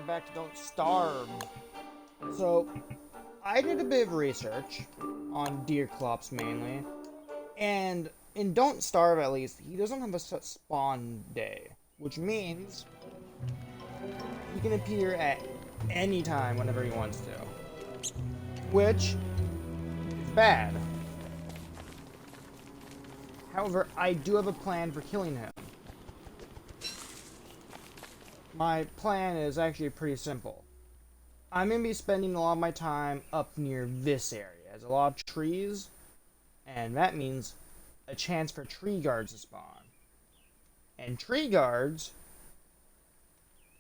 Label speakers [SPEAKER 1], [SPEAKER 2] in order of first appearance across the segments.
[SPEAKER 1] back to Don't Starve. So, I did a bit of research on deer clops mainly, and in Don't Starve at least, he doesn't have a set spawn day, which means he can appear at any time whenever he wants to, which is bad. However, I do have a plan for killing him. My plan is actually pretty simple. I'm going to be spending a lot of my time up near this area. There's a lot of trees, and that means a chance for tree guards to spawn. And tree guards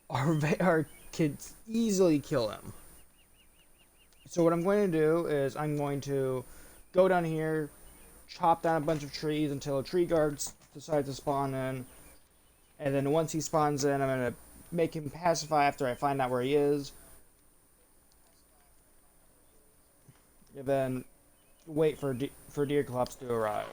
[SPEAKER 1] can easily kill him. So what I'm going to do is I'm going to go down here, chop down a bunch of trees until a tree guard decides to spawn in, and then once he spawns in, I'm going to make him pacify after I find out where he is. And then wait for deer clops to arrive.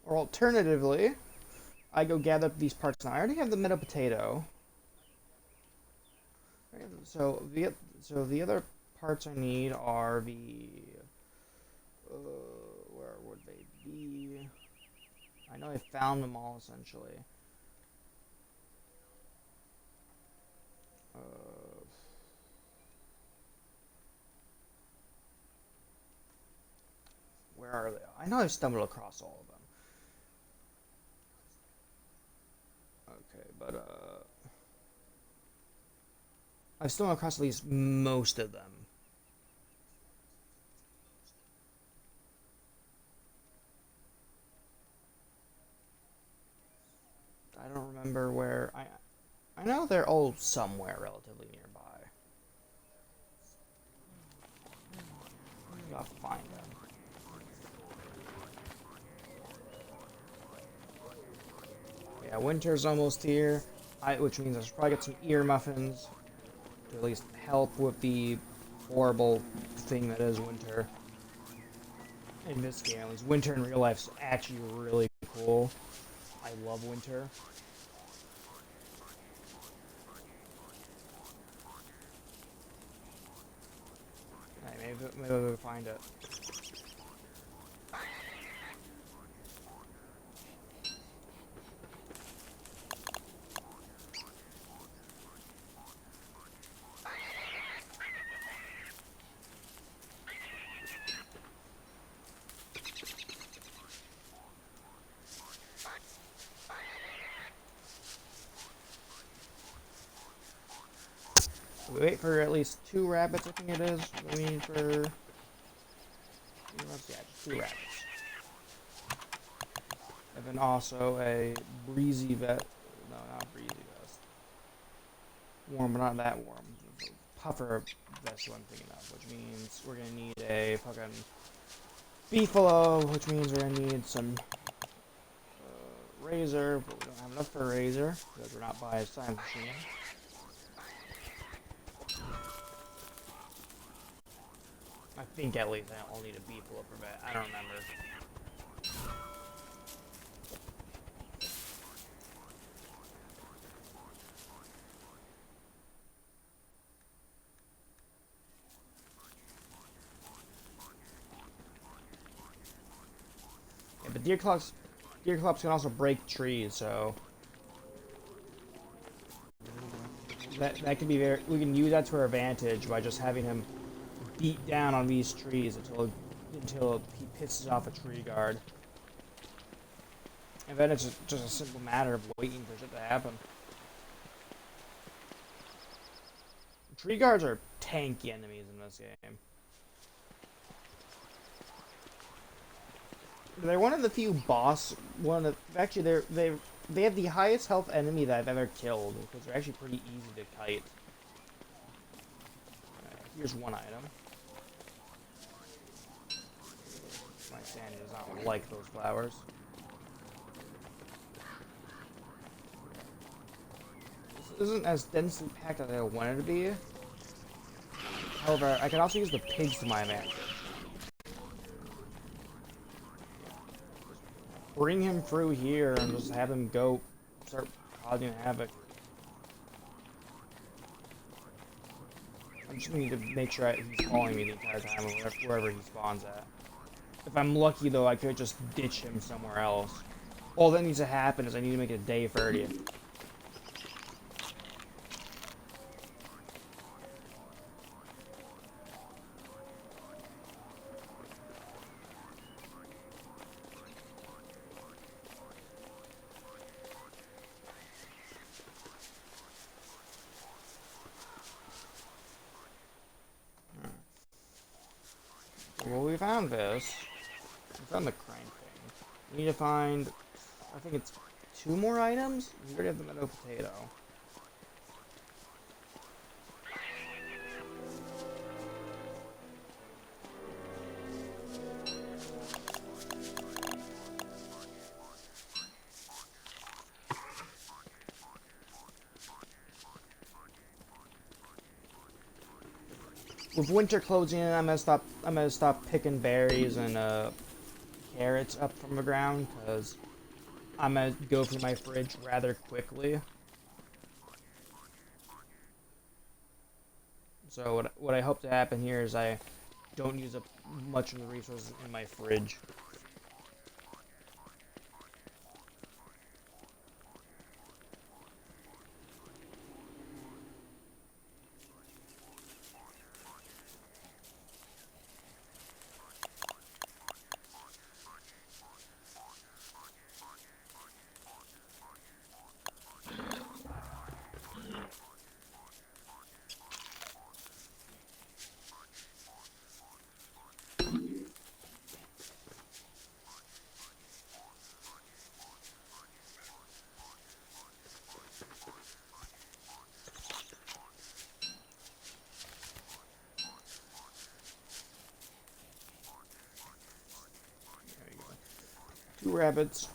[SPEAKER 1] Or alternatively, I go gather up these parts. Now I already have the meadow potato. So the other parts I need are the where would they be? I know I found them all essentially. Where are they? I know I've stumbled across all of them. Okay, but I've stumbled across at least most of them. I don't remember where. I know they're all somewhere relatively nearby. I gotta find them. Yeah, winter's almost here, which means I should probably get some ear muffins to at least help with the horrible thing that is winter. In this game, at least winter in real life is actually really cool. I love winter. Alright, maybe we'll find it. We wait for at least 2 rabbits, I think it is. We need for... Yeah, 2 rabbits. And then also a breezy vest. No, not breezy vest. Warm, but not that warm. Puffer vest, what I'm thinking of. Which means we're gonna need a fucking beefalo, which means we're gonna need some razor, but we don't have enough for a razor because we're not by a science machine. I think at least I'll need a beefalo for that. I don't remember. Yeah, but deer clops can also break trees, so that can be very. We can use that to our advantage by just having him beat down on these trees until he pisses off a tree guard. And then it's just a simple matter of waiting for shit to happen. Tree guards are tanky enemies in this game. They're one of the few actually they have the highest health enemy that I've ever killed because they're actually pretty easy to kite. Here's one item. My sandy does not like those flowers. This isn't as densely packed as I wanted it to be. However, I can also use the pigs to my advantage. bring him through here and just have him go start causing havoc. I just need to make sure he's following me the entire time, wherever he spawns at. If I'm lucky, though, I could just ditch him somewhere else. All that needs to happen is I need to make it day 30. Well, we found this. We found the crank thing. We need to find, I think it's 2 more items? We already have the meadow potato. With winter closing in, I'm gonna stop picking berries and carrots up from the ground, because I'm gonna go through my fridge rather quickly. So what I hope to happen here is I don't use up much of the resources in my fridge. There you go. 2 rabbits.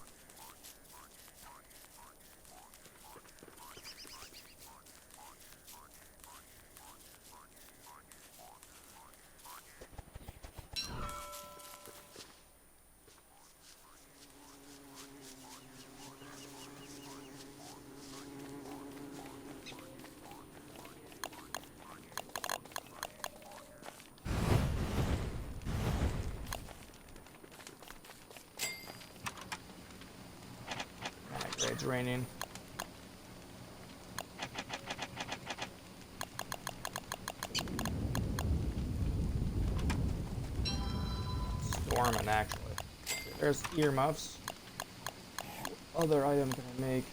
[SPEAKER 1] It's raining. Storming, actually. There's earmuffs. What other item can I make?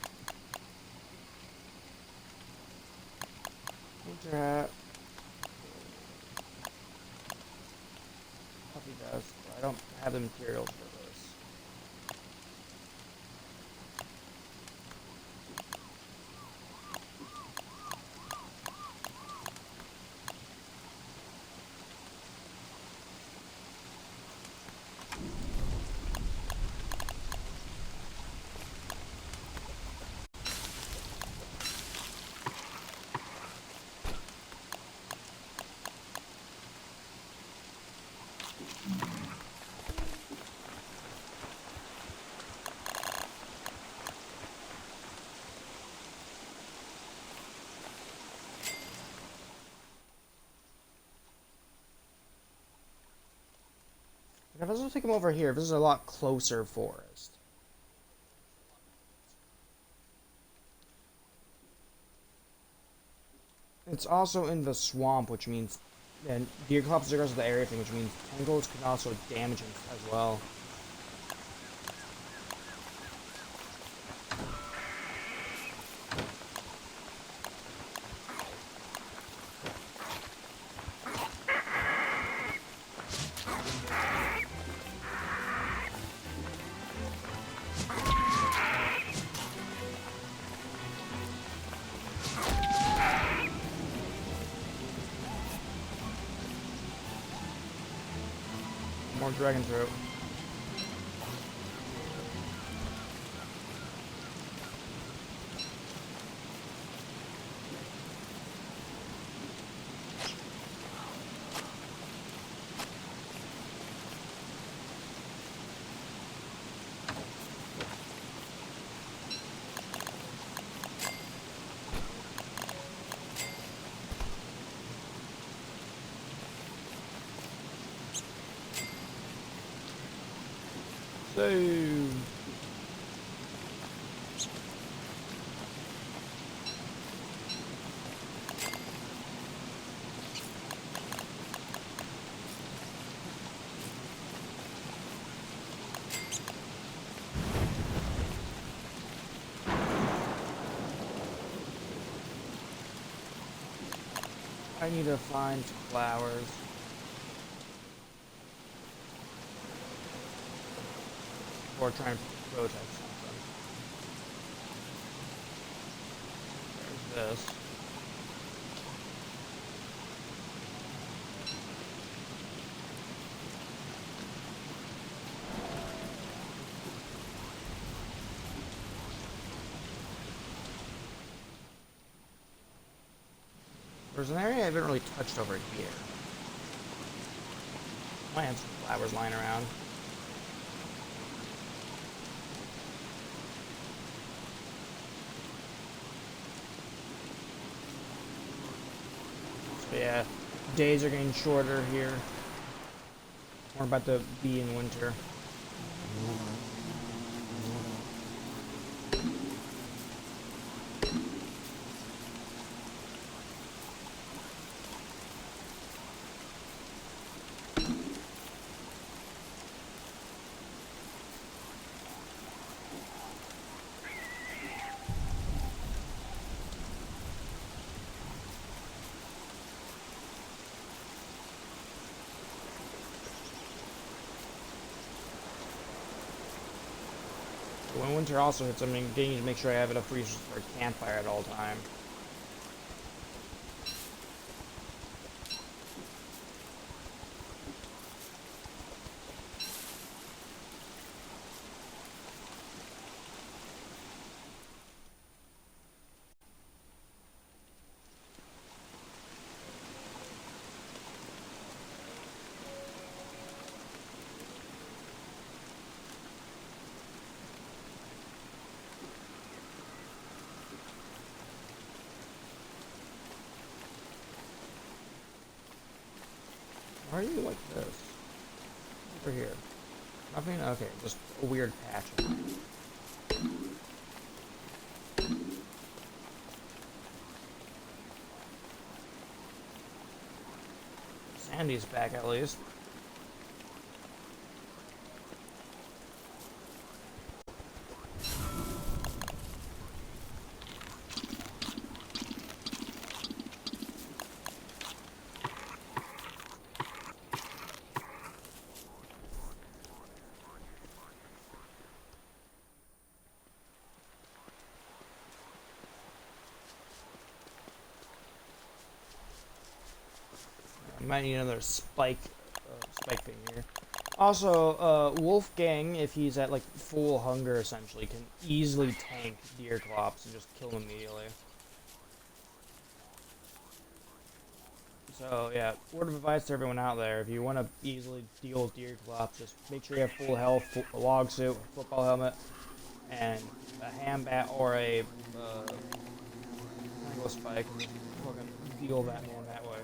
[SPEAKER 1] Winter hat. Puppy vest. I don't have the materials for this. And if I was to take him over here, this is a lot closer forest. It's also in the swamp, which means, and deer clubs are of the area thing, which means tangles can also damage him as well. More dragon throat. Save. I need to find flowers. Or trying to protect something. There's this. There's an area I haven't really touched over here. Might have some flowers lying around. So yeah, days are getting shorter here. We're about to be in winter. When winter also hits, I'm getting to make sure I have enough resources for a campfire at all time. Why are you like this? Over here. Nothing? Okay, just a weird patch. Sandy's back at least. Might need another spike thing here. Also, Wolfgang, if he's at like full hunger, essentially, can easily tank deer clops and just kill them immediately. So yeah, word of advice to everyone out there: if you want to easily deal with deer clops, just make sure you have full health, a log suit, football helmet, and a ham bat or a angle spike. Fucking deal that man that way.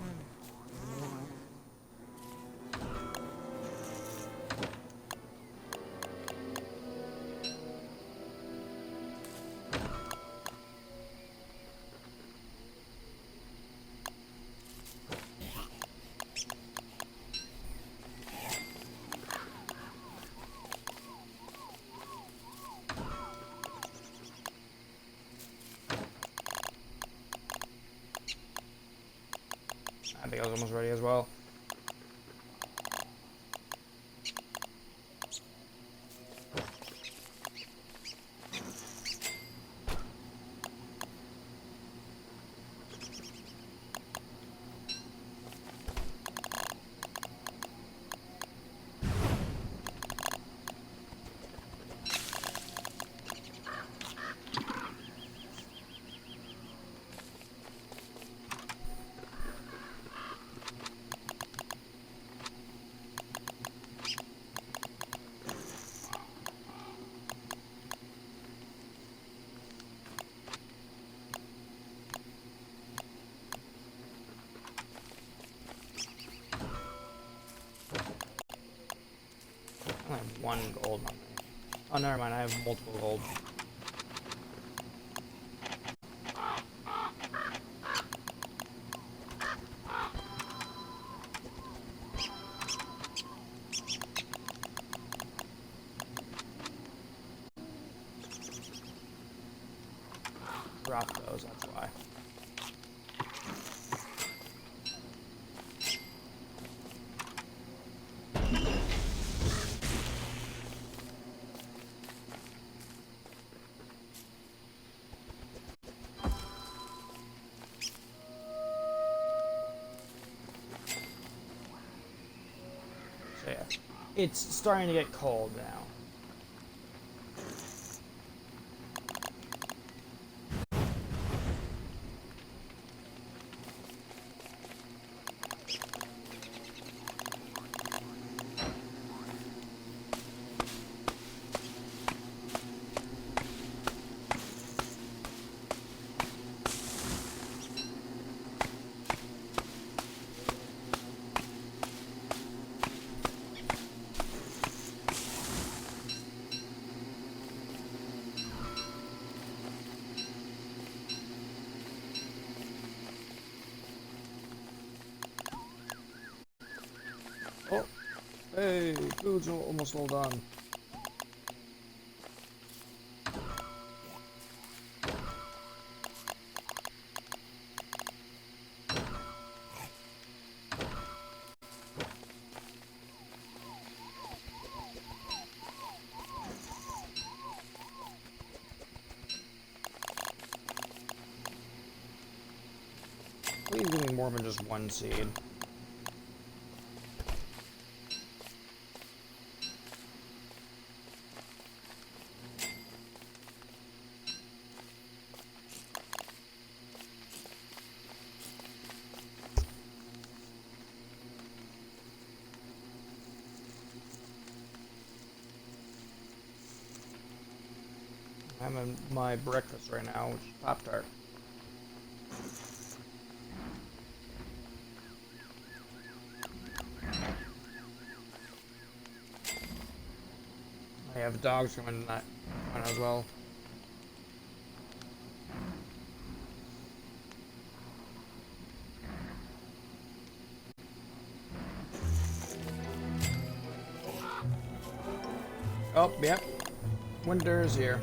[SPEAKER 1] I think I was almost ready as well. I only have one gold on me. Oh, never mind. I have multiple gold. Drop those, that's why. So yeah, it's starting to get cold now. Oh, hey, food's almost all done. Please give me more than just one seed. I'm having my breakfast right now, which is Pop-Tart. I have dogs coming tonight as well. Oh, yep. Winter is here.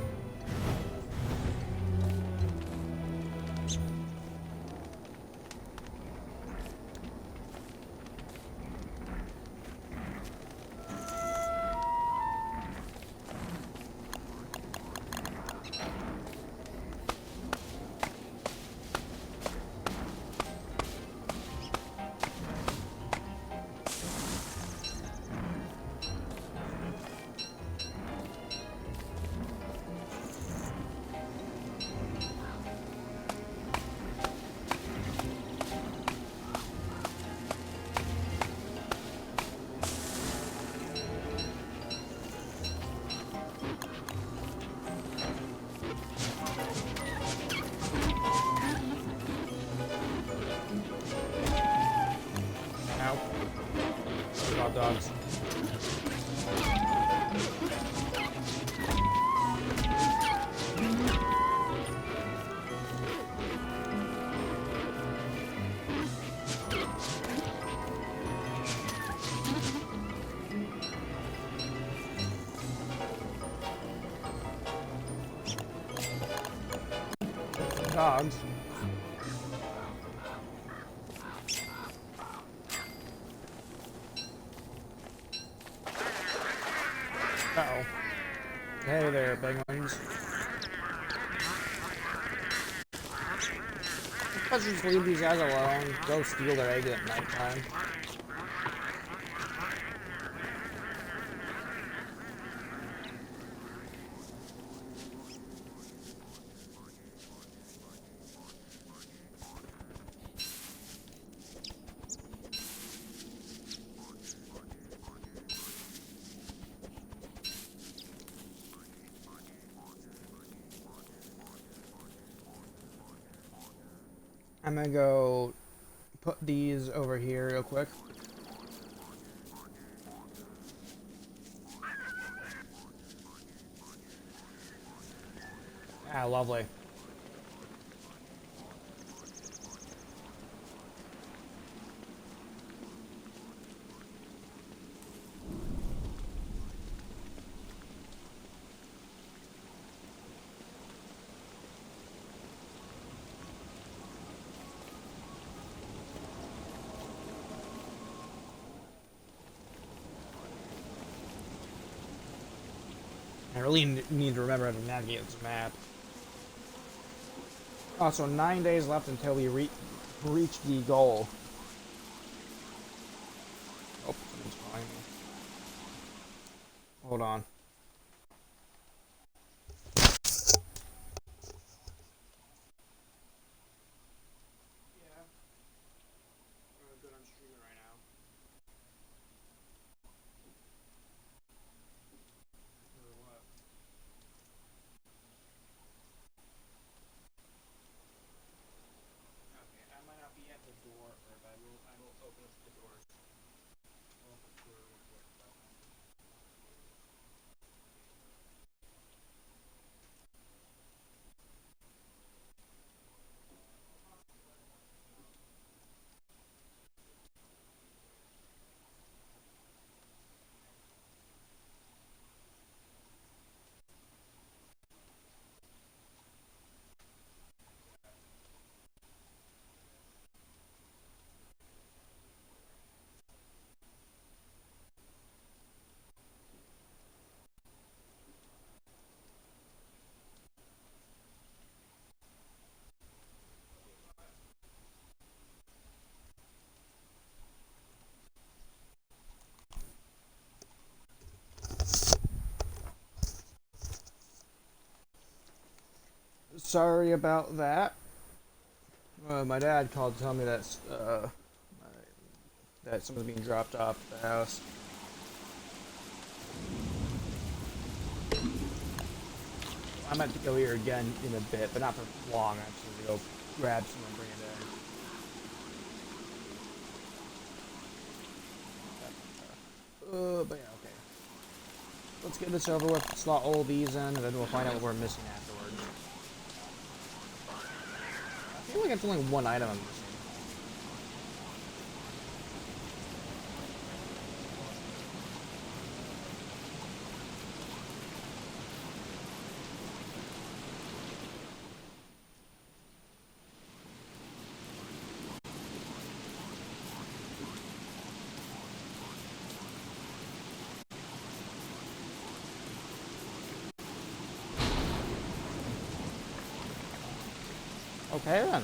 [SPEAKER 1] Ow. Hot dogs. Dogs. Uh-oh. Hey there, penguins. Let's just leave these guys alone. Go steal their eggs at nighttime. I'm gonna go put these over here real quick. Ah, lovely. I really need to remember how to navigate this map. Also, 9 days left until we reach the goal. Oh, someone's calling me. Hold on. Yeah. I'm good. I'm streaming right now. Or what? Okay, I might not be at the door, but I will open up the doors. I'll open the door real quick. Sorry about that. My dad called to tell me that someone's being dropped off at the house. I might have to go here again in a bit, but not for long. I just need to go grab someone and bring it in. But yeah, okay. Let's get this over with, slot all these in, and then we'll find out what we're missing afterwards. I feel like it's only one item I'm missing. Okay then.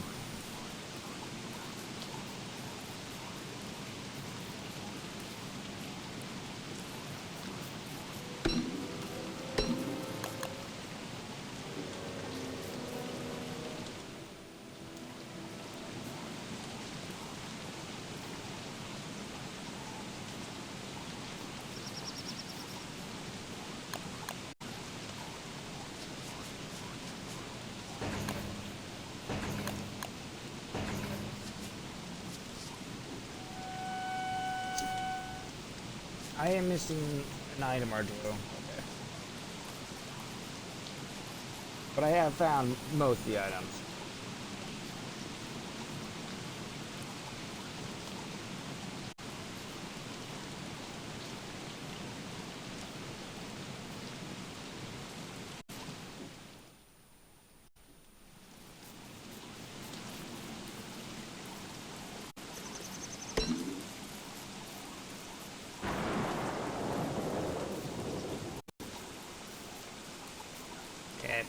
[SPEAKER 1] I am missing an item or two. Okay. But I have found most of the items. Okay.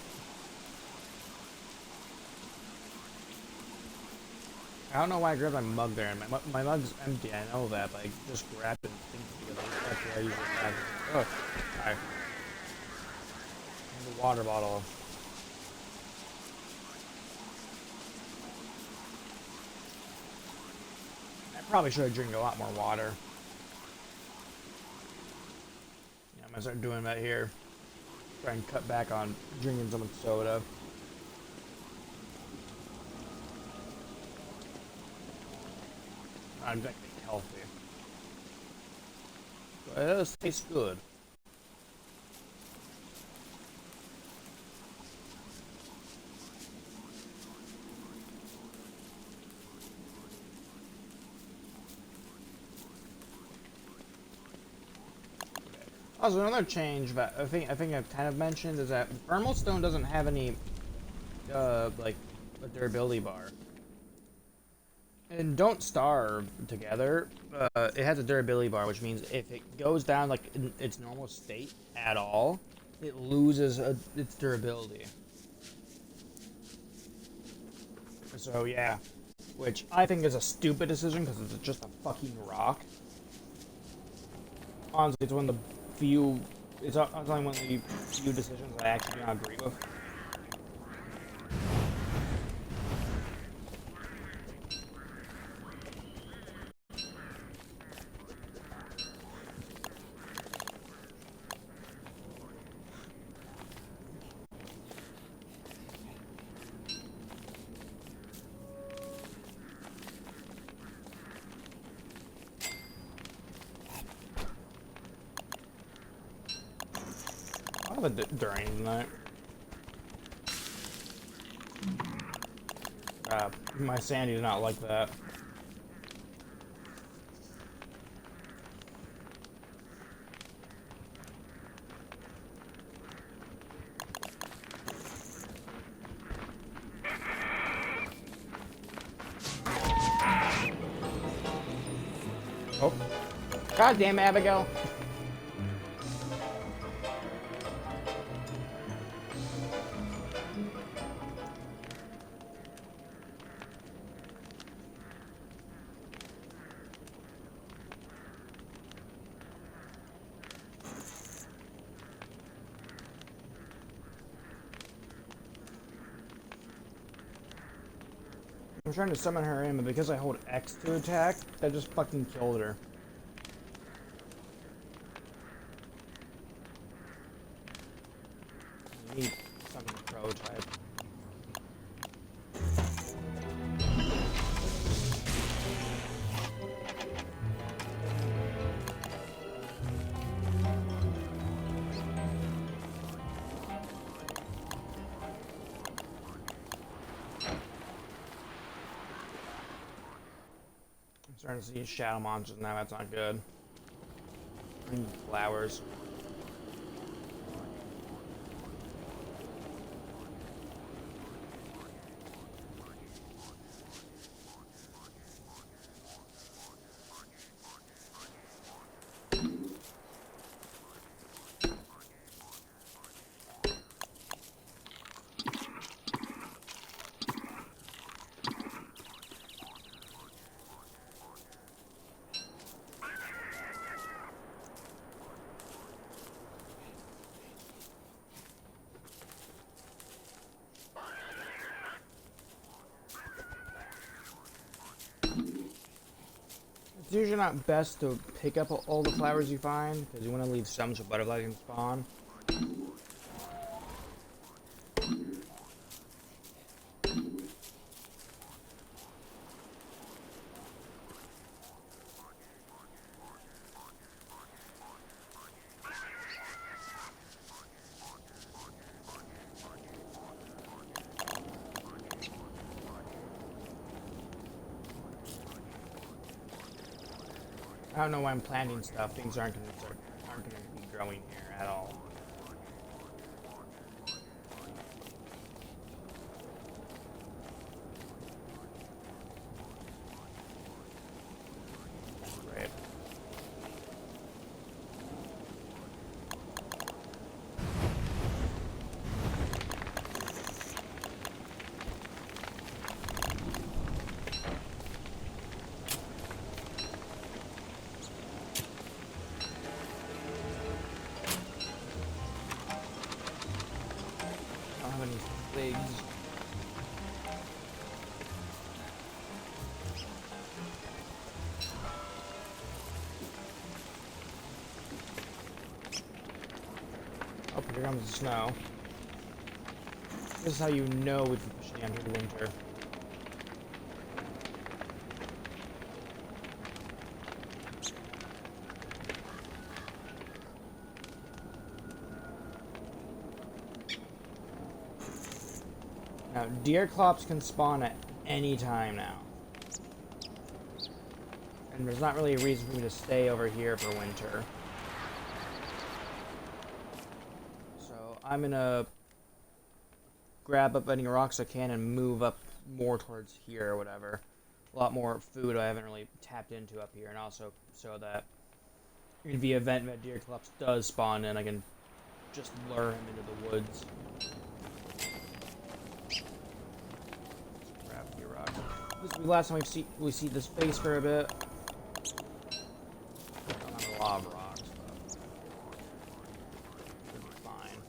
[SPEAKER 1] I don't know why I grabbed my mug there. My mug's empty, I know that, but I just grabbed it and think because that's what I usually have. Oh, alright. And the water bottle. I probably should have drank a lot more water. Yeah, I'm gonna start doing that here. Try and cut back on drinking so much soda. Not exactly healthy. But it does taste good. Also, another change that I think I've kind of mentioned is that Thermal Stone doesn't have any, like, a durability bar. And Don't Starve together, it has a durability bar, which means if it goes down, like, in its normal state at all, it loses its durability. So, yeah. Which I think is a stupid decision, because it's just a fucking rock. Honestly, it's one of the few... It's only one of the few decisions I actually do not agree with. I'll have a drain tonight. My sanity did not like that. Oh. God damn it, Abigail. I'm trying to summon her in, but because I hold X to attack, that just fucking killed her. I need something to prototype. I'm starting to see shadow monsters now, that's not good. I need flowers. It's usually not best to pick up all the flowers you find, because you want to leave some so butterflies can spawn. I don't know why I'm planting stuff. Things aren't going to be growing here at all. Great. I don't have any twigs. Oh, here comes the snow. This is how you know we've officially entered winter. Now, deer clops can spawn at any time now. And there's not really a reason for me to stay over here for winter. I'm gonna grab up any rocks I can and move up more towards here or whatever. A lot more food I haven't really tapped into up here, and also so that in the event that Deerclops does spawn in, I can just lure him into the woods. Grab a few rocks. This will be the last time we see this base for a bit. Don't have a lot of rocks, but should be fine.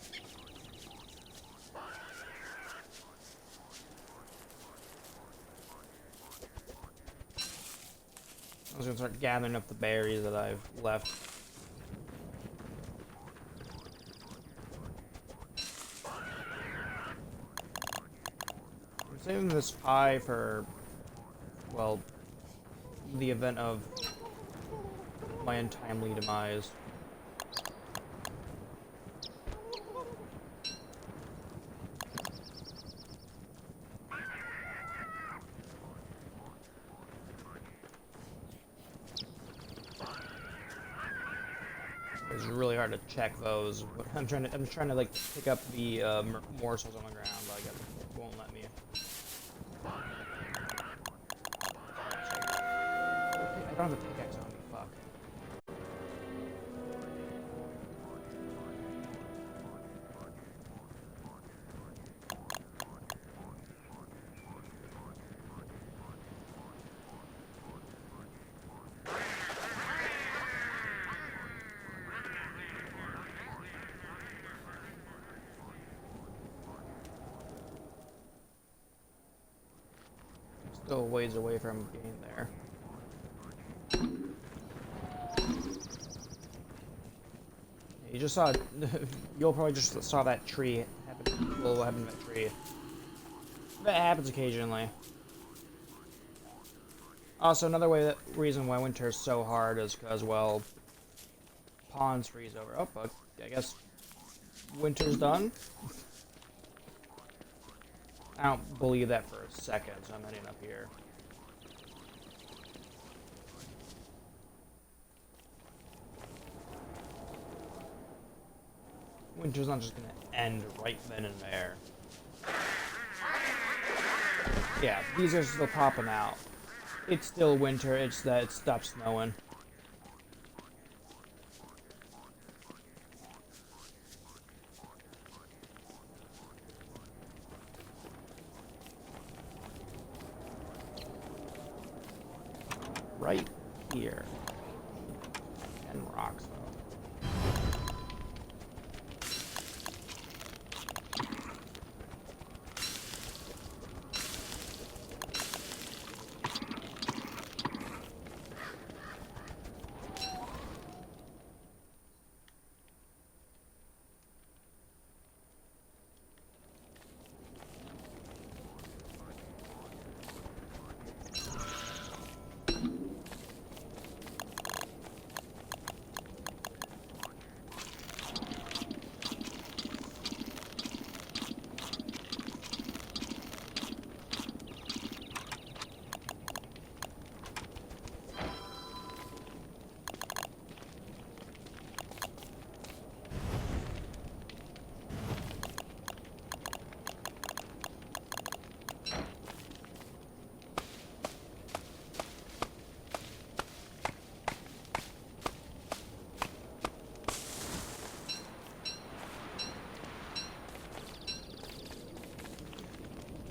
[SPEAKER 1] I was gonna start gathering up the berries that I've left. I'm saving this pie for, well, the event of my untimely demise. It's really hard to check those. I'm trying to like pick up the morsels on the ground, but it won't let me. I don't have a pickaxe on me. Fuck. Still a ways away from being there. You just saw. You'll probably just saw that tree. What happened to that tree? That happens occasionally. Also, another reason why winter is so hard is because, well, ponds freeze over. Oh, but I guess winter's done. I don't believe that for a second, so I'm heading up here. Winter's not just gonna end right then and there. Yeah, these are still popping out. It's still winter, it's that it stopped snowing. Right here. And rocks, though.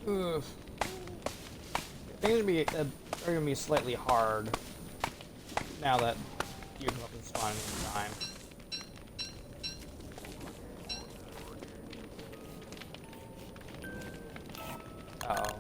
[SPEAKER 1] Ugh. Things are gonna be slightly hard now that you come up and spawn in time. Uh-oh.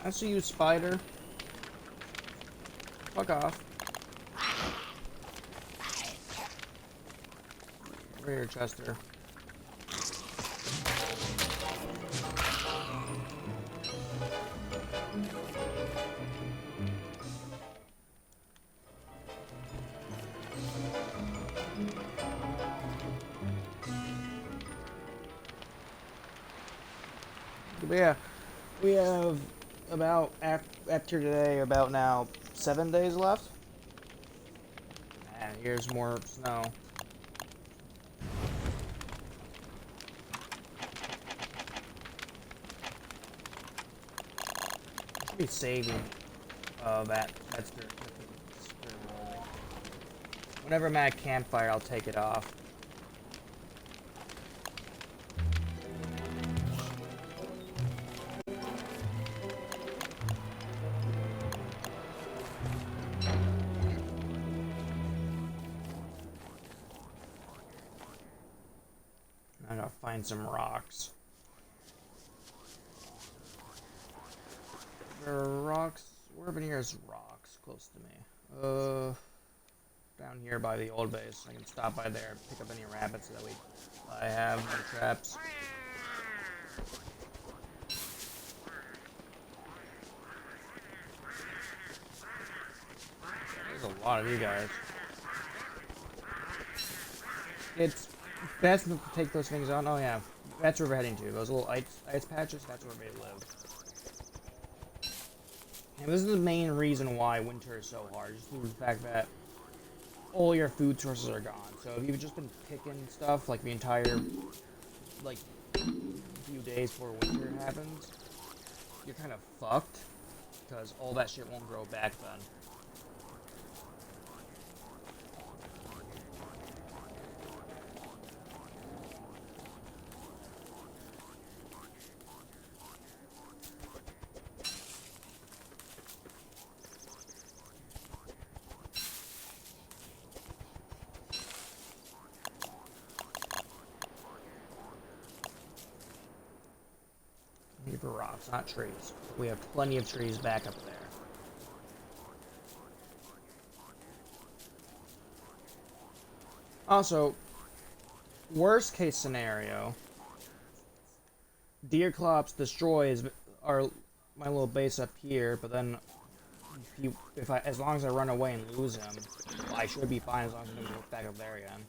[SPEAKER 1] I see you, spider. Fuck off. Over here, Chester. But yeah, we have about, after today, about now 7 days left. And here's more snow. Should be saving that's spirit. Whenever I'm at a campfire, I'll take it off. I gotta find some rocks. There are rocks. Where over here is rocks close to me? Down here by the old base. I can stop by there and pick up any rabbits that I have in the traps. There's a lot of you guys. It's best to take those things on. Oh yeah, that's where we're heading to. Those little ice patches, that's where they live. And this is the main reason why winter is so hard, just due to the fact that all your food sources are gone. So if you've just been picking stuff like the entire, like, few days before winter happens, you're kind of fucked, because all that shit won't grow back then. For rocks, not trees. We have plenty of trees back up there. Also, worst case scenario, Deerclops destroys my little base up here, but then as long as I run away and lose him, I should be fine as long as I don't go back up there again.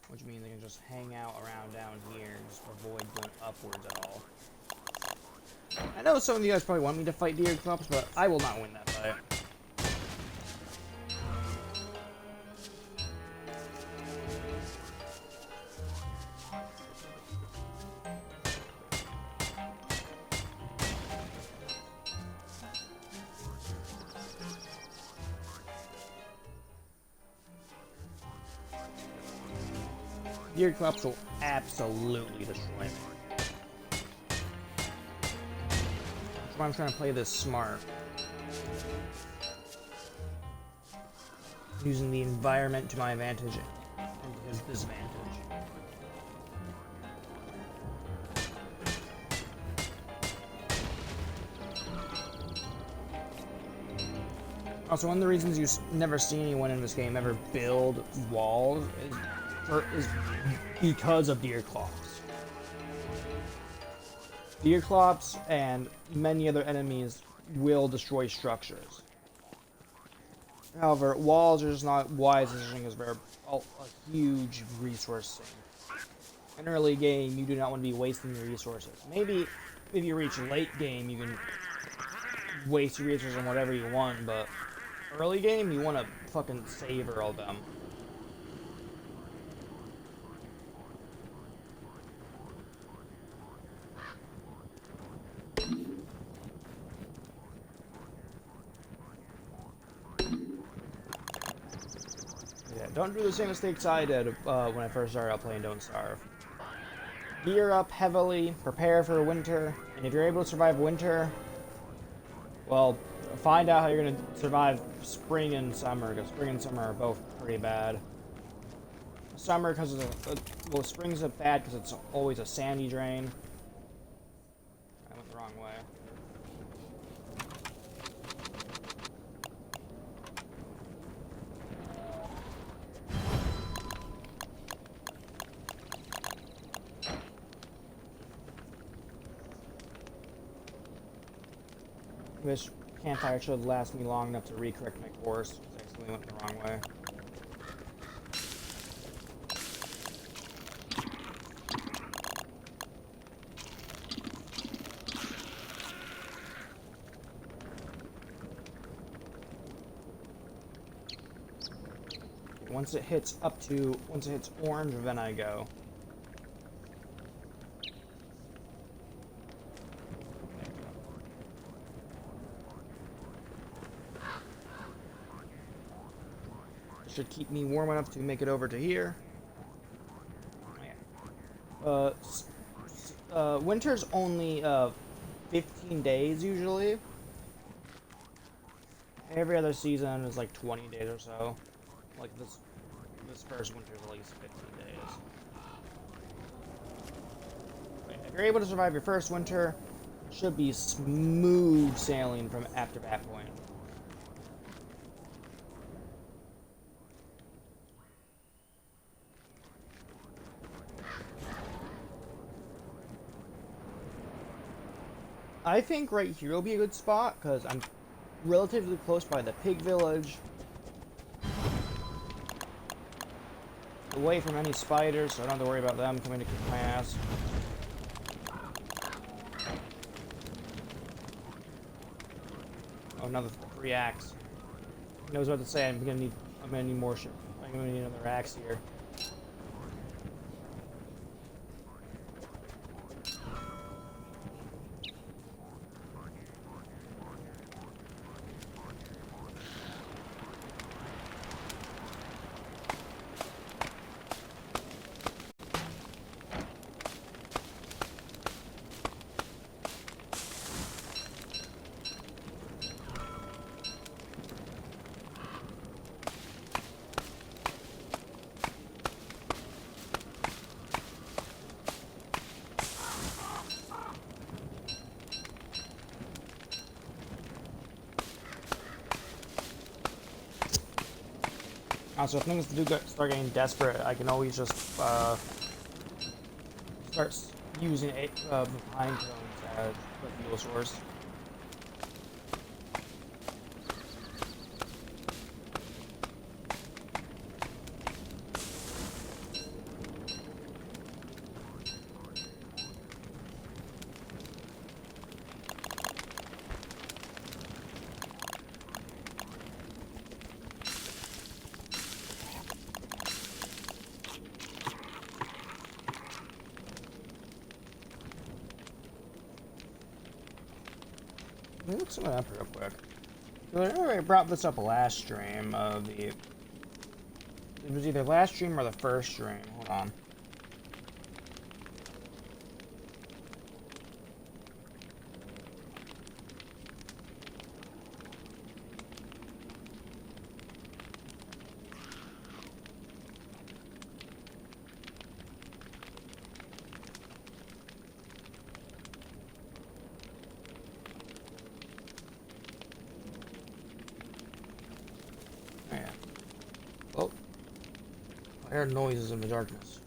[SPEAKER 1] Which means I can just hang out around down here and just avoid going upwards at all. I know some of you guys probably want me to fight Deerclops, but I will not win that fight. Deerclops will absolutely destroy me. That's why I'm trying to play this smart. Using the environment to my advantage and his disadvantage. Also, one of the reasons you never see anyone in this game ever build walls is because of Deerclops. Deerclops and many other enemies will destroy structures. However, walls are just not wise decision because they're a huge resource thing. In early game, you do not want to be wasting your resources. Maybe if you reach late game, you can waste your resources on whatever you want, but early game, you want to fucking savor all them. Don't do the same mistakes I did when I first started out playing Don't Starve. Gear up heavily, prepare for winter, and if you're able to survive winter, well, find out how you're going to survive spring and summer, because spring and summer are both pretty bad. Summer, because well, spring's bad because it's always a sandy drain. I went the wrong way. This campfire should last me long enough to recorrect my course. I accidentally went the wrong way. Once it hits orange, then I go. Should keep me warm enough to make it over to here. Winter's only 15 days usually. Every other season is like 20 days or so. Like this first winter's at least 15 days. If you're able to survive your first winter, it should be smooth sailing from after that point. I think right here will be a good spot because I'm relatively close by the pig village. Away from any spiders, so I don't have to worry about them coming to kick my ass. Oh, another free axe. I was about to say I'm gonna need more shit. I'm gonna need another axe here. Also, if things do start getting desperate, I can always just start using the pine cones as a fuel source. Let me look something up real quick. So I remember I brought this up last stream of the... It was either last stream or the first stream. Hold on. Oh, I heard noises in the darkness.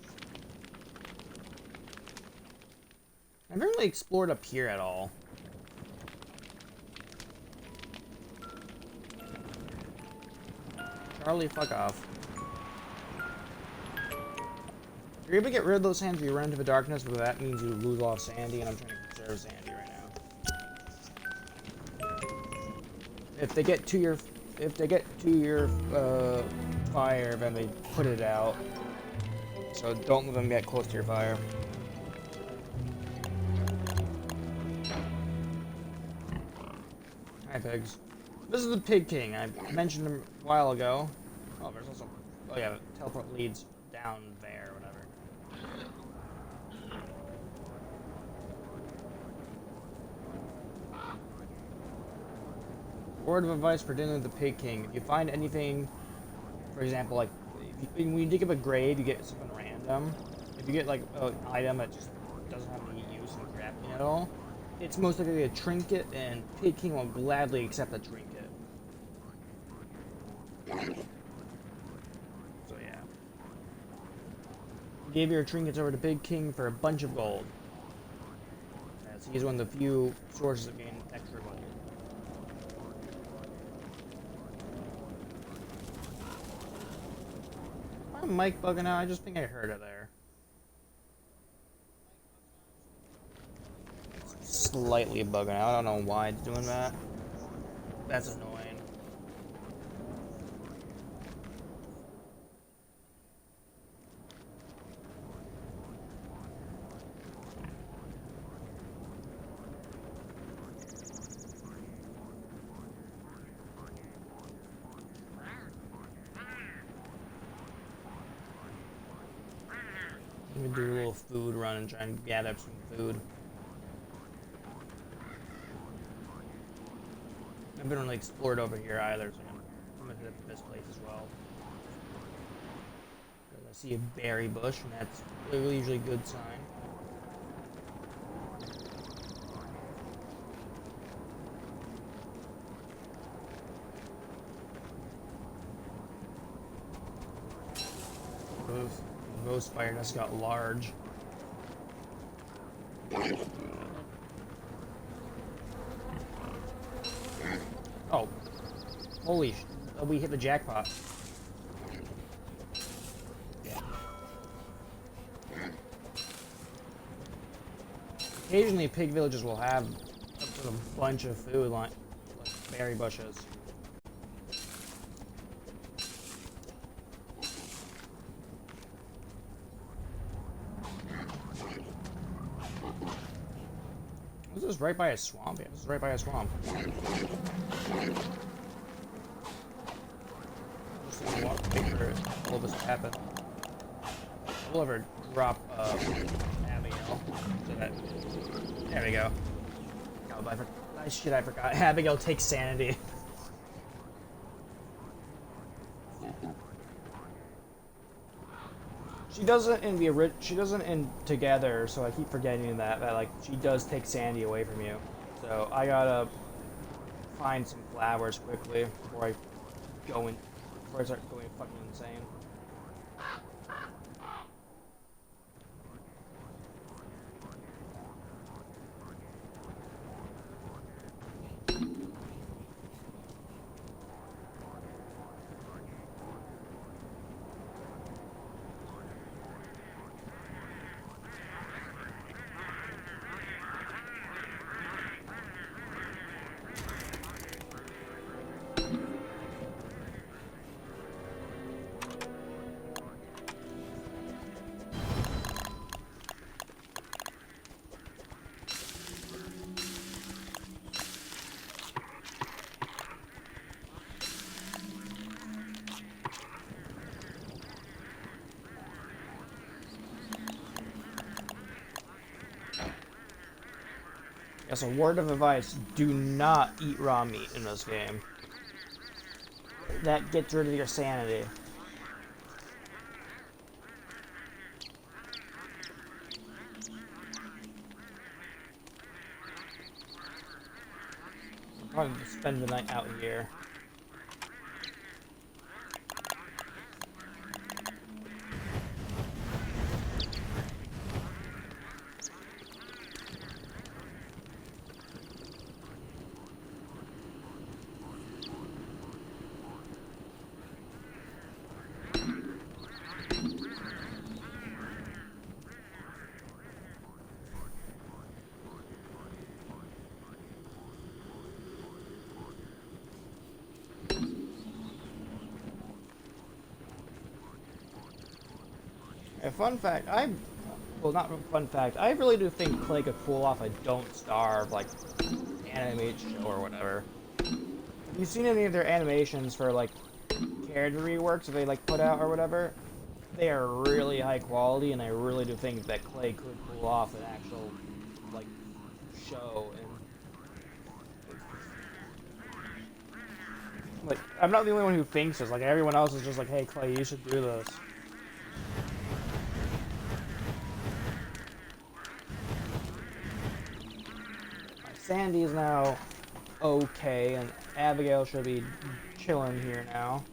[SPEAKER 1] I haven't really explored up here at all. Charlie, fuck off. You're able to get rid of those hands, you run into the darkness, but that means you lose a lot of sandy, and I'm trying to conserve sandy right now. If they get to your fire, then they put it out. So don't let them get close to your fire. Hi, pigs. This is the Pig King. I mentioned him a while ago. Oh, there's also... Oh, yeah, the teleport leads down there, whatever. Word of advice for dealing with the Pig King. If you find anything, for example, like, when you dig up a grave, you get something random. If you get, like, an item that just doesn't have any use in crafting at all, it's most likely a trinket, and Pig King will gladly accept the trinket. So, yeah. Gave your trinkets over to Pig King for a bunch of gold. As he's one of the few sources of getting extra gold. Is my mic bugging out? I just think I heard it there. It's slightly bugging out. I don't know why it's doing that. That's annoying. I'm gonna do a little food run and try and gather up some food. I haven't really explored over here either, so I'm gonna hit this place as well. I see a berry bush, and that's usually a good sign. Ghost fire just got large. Oh, holy! We hit the jackpot. Occasionally, pig villages will have a bunch of food, like berry bushes. This is right by a swamp. Yeah, this is right by a swamp. Just gonna wait for all this to happen. We'll ever drop Abigail. So that. There we go. Oh, shit, I forgot. Abigail takes sanity. She doesn't in the she doesn't in Together, so I keep forgetting that like she does take sanity away from you. So I gotta find some flowers quickly before I start going fucking insane. Yes, a word of advice, do not eat raw meat in this game. That gets rid of your sanity. I'll probably spend the night out here. A fun fact, well, not fun fact, I really do think Clay could pull off a Don't Starve, like, animated show or whatever. Have you seen any of their animations for, like, character reworks that they, like, put out or whatever? They are really high quality, and I really do think that Clay could pull off an actual, like, show. And like, I'm not the only one who thinks this. Like, everyone else is just like, hey, Clay, you should do this. Sandy is now okay, and Abigail should be chilling here now.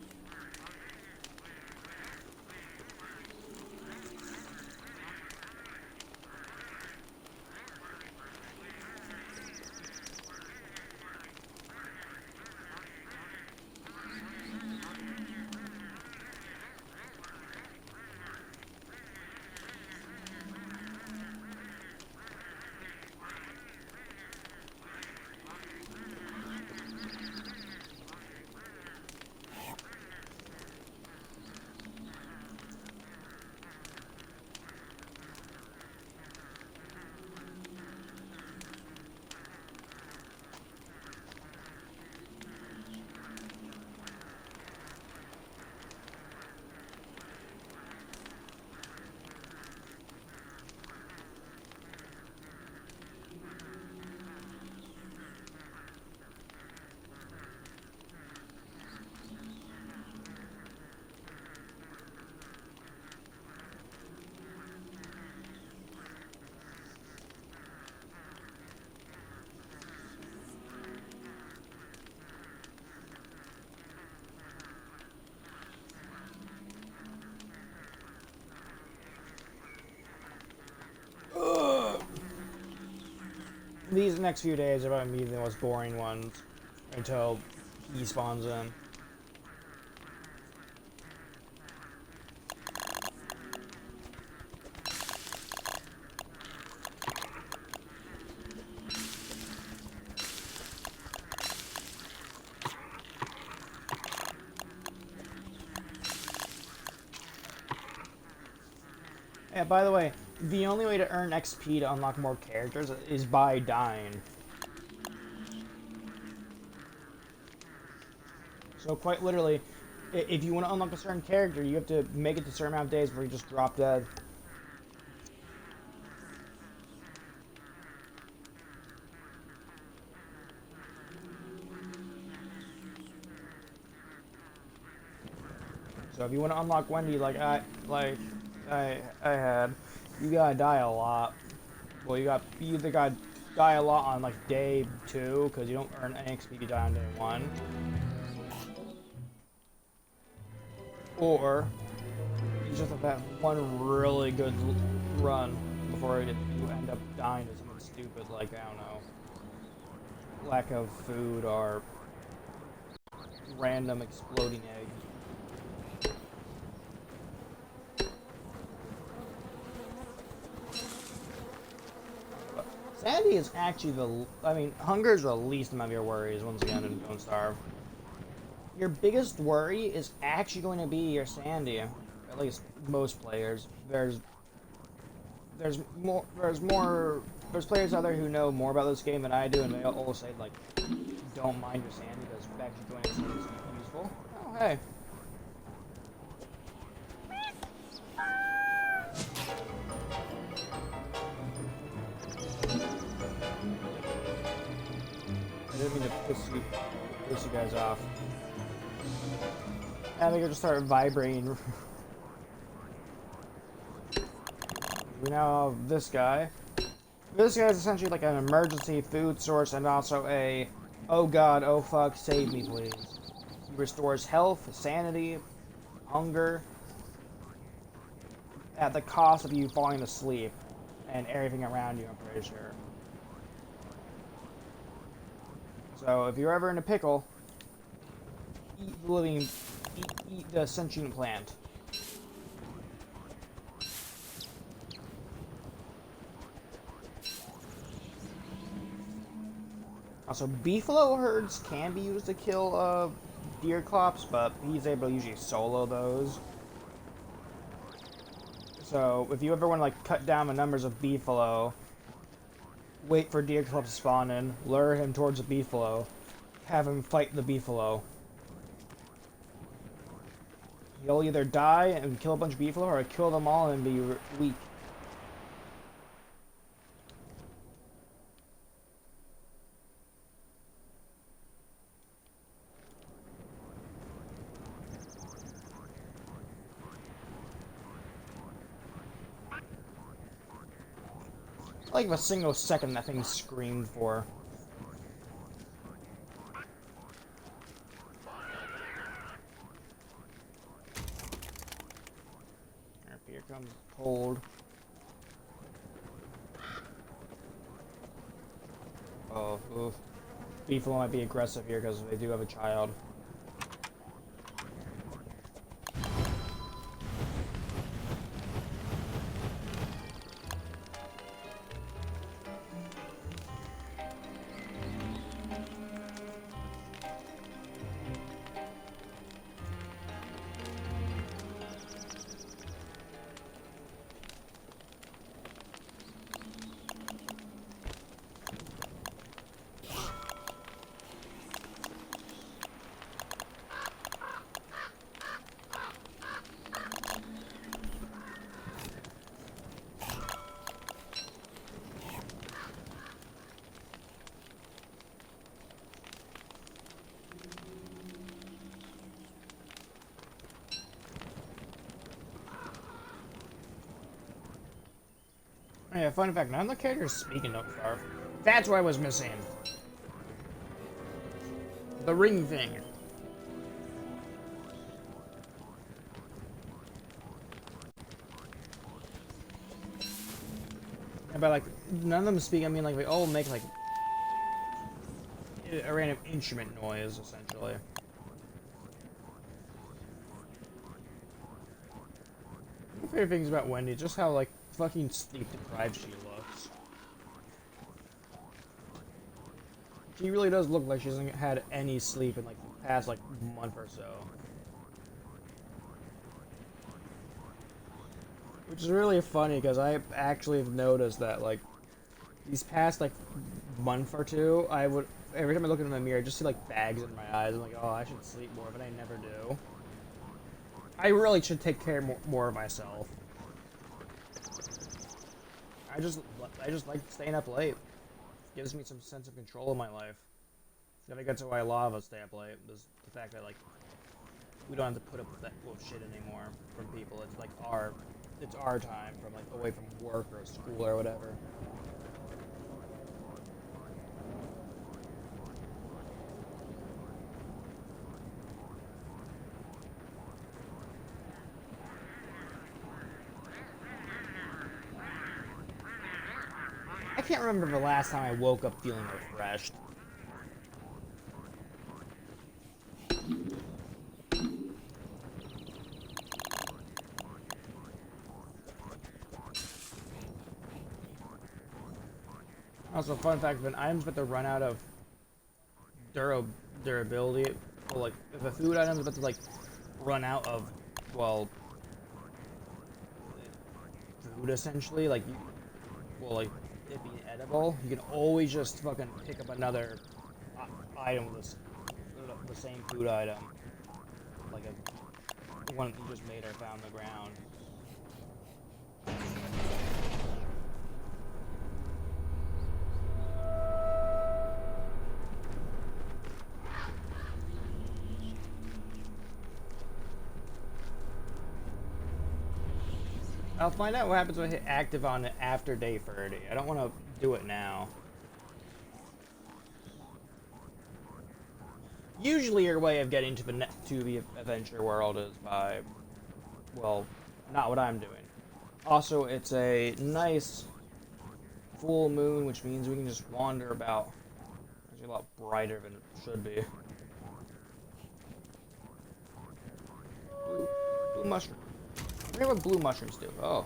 [SPEAKER 1] these next few days are going to be the most boring ones until he spawns in. Yeah, by the way, the only way to earn XP to unlock more characters is by dying. So quite literally, if you want to unlock a certain character, you have to make it to a certain amount of days before you just drop dead. So if you want to unlock Wendy, like I had, you gotta die a lot. Well, you either gotta die a lot on like day 2 because you don't earn any XP if you die on day 1, or you just have to have one really good run before you end up dying to something stupid like, I don't know, lack of food or random exploding egg. Sanity is actually hunger is the least amount of your worries, once again, and Don't Starve. Your biggest worry is actually going to be your sanity. At least most players. There's players out there who know more about this game than I do, and they all say, like, don't mind your sanity, because actually going to sanity is useful. Oh, hey. I didn't mean to piss you guys off. I think I just started vibrating. We now have this guy. This guy is essentially like an emergency food source and also a, oh god, oh fuck, save me please. He restores health, sanity, hunger, at the cost of you falling asleep and everything around you, I'm pretty sure. So if you're ever in a pickle, eat the sentient plant. Also, beefalo herds can be used to kill deer clops, but he's able to usually solo those. So if you ever want to like cut down the numbers of beefalo, wait for deer clops to spawn in, lure him towards the beefalo, have him fight the beefalo. You'll either die and kill a bunch of beefalo, or kill them all and be weak. Like a single second that thing screamed for. Here comes cold. Oh, oof. Beefalo might be aggressive here because they do have a child. Yeah, fun fact, none of the characters speak in Don't Starve. That's what I was missing. The ring thing. And by like, none of them speak, I mean like, they all make like a random instrument noise, essentially. My favorite things about Wendy is just how, like, fucking sleep deprived she looks. She really does look like she hasn't had any sleep in, like, the past, like, month or so. Which is really funny, because I actually have noticed that, like, these past, like, month or two, every time I look in the mirror, I just see, like, bags in my eyes. I'm like, oh, I should sleep more, but I never do. I really should take care more of myself. I just like staying up late. It gives me some sense of control in my life. I think that's why a lot of us stay up late, is the fact that, like, we don't have to put up with that bullshit anymore from people. It's like it's our time from, like, away from work or school or whatever. I can't remember the last time I woke up feeling refreshed. Also, fun fact, if an item's about to run out of durability, well, like, if a food item's about to, like, run out of, well, food, essentially, like, like, it being edible, you can always just fucking pick up another item with the same food item. Like one that you just made or found on the ground. I'll find out what happens when I hit active on it after day 30. I don't want to do it now. Usually your way of getting to the adventure world is by, well, not what I'm doing. Also, it's a nice full moon, which means we can just wander about. Actually, a lot brighter than it should be. Blue mushroom. I forget what blue mushrooms do. Oh.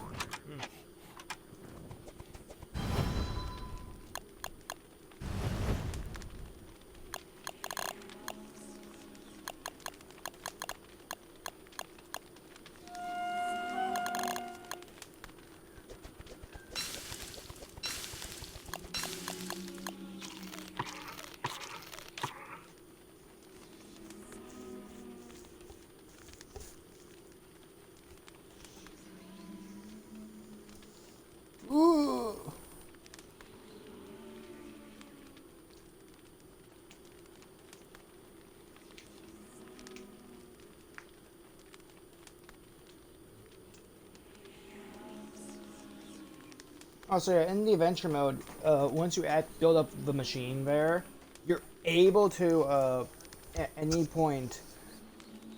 [SPEAKER 1] Also, yeah, in the adventure mode, once you build up the machine there, you're able to, at any point,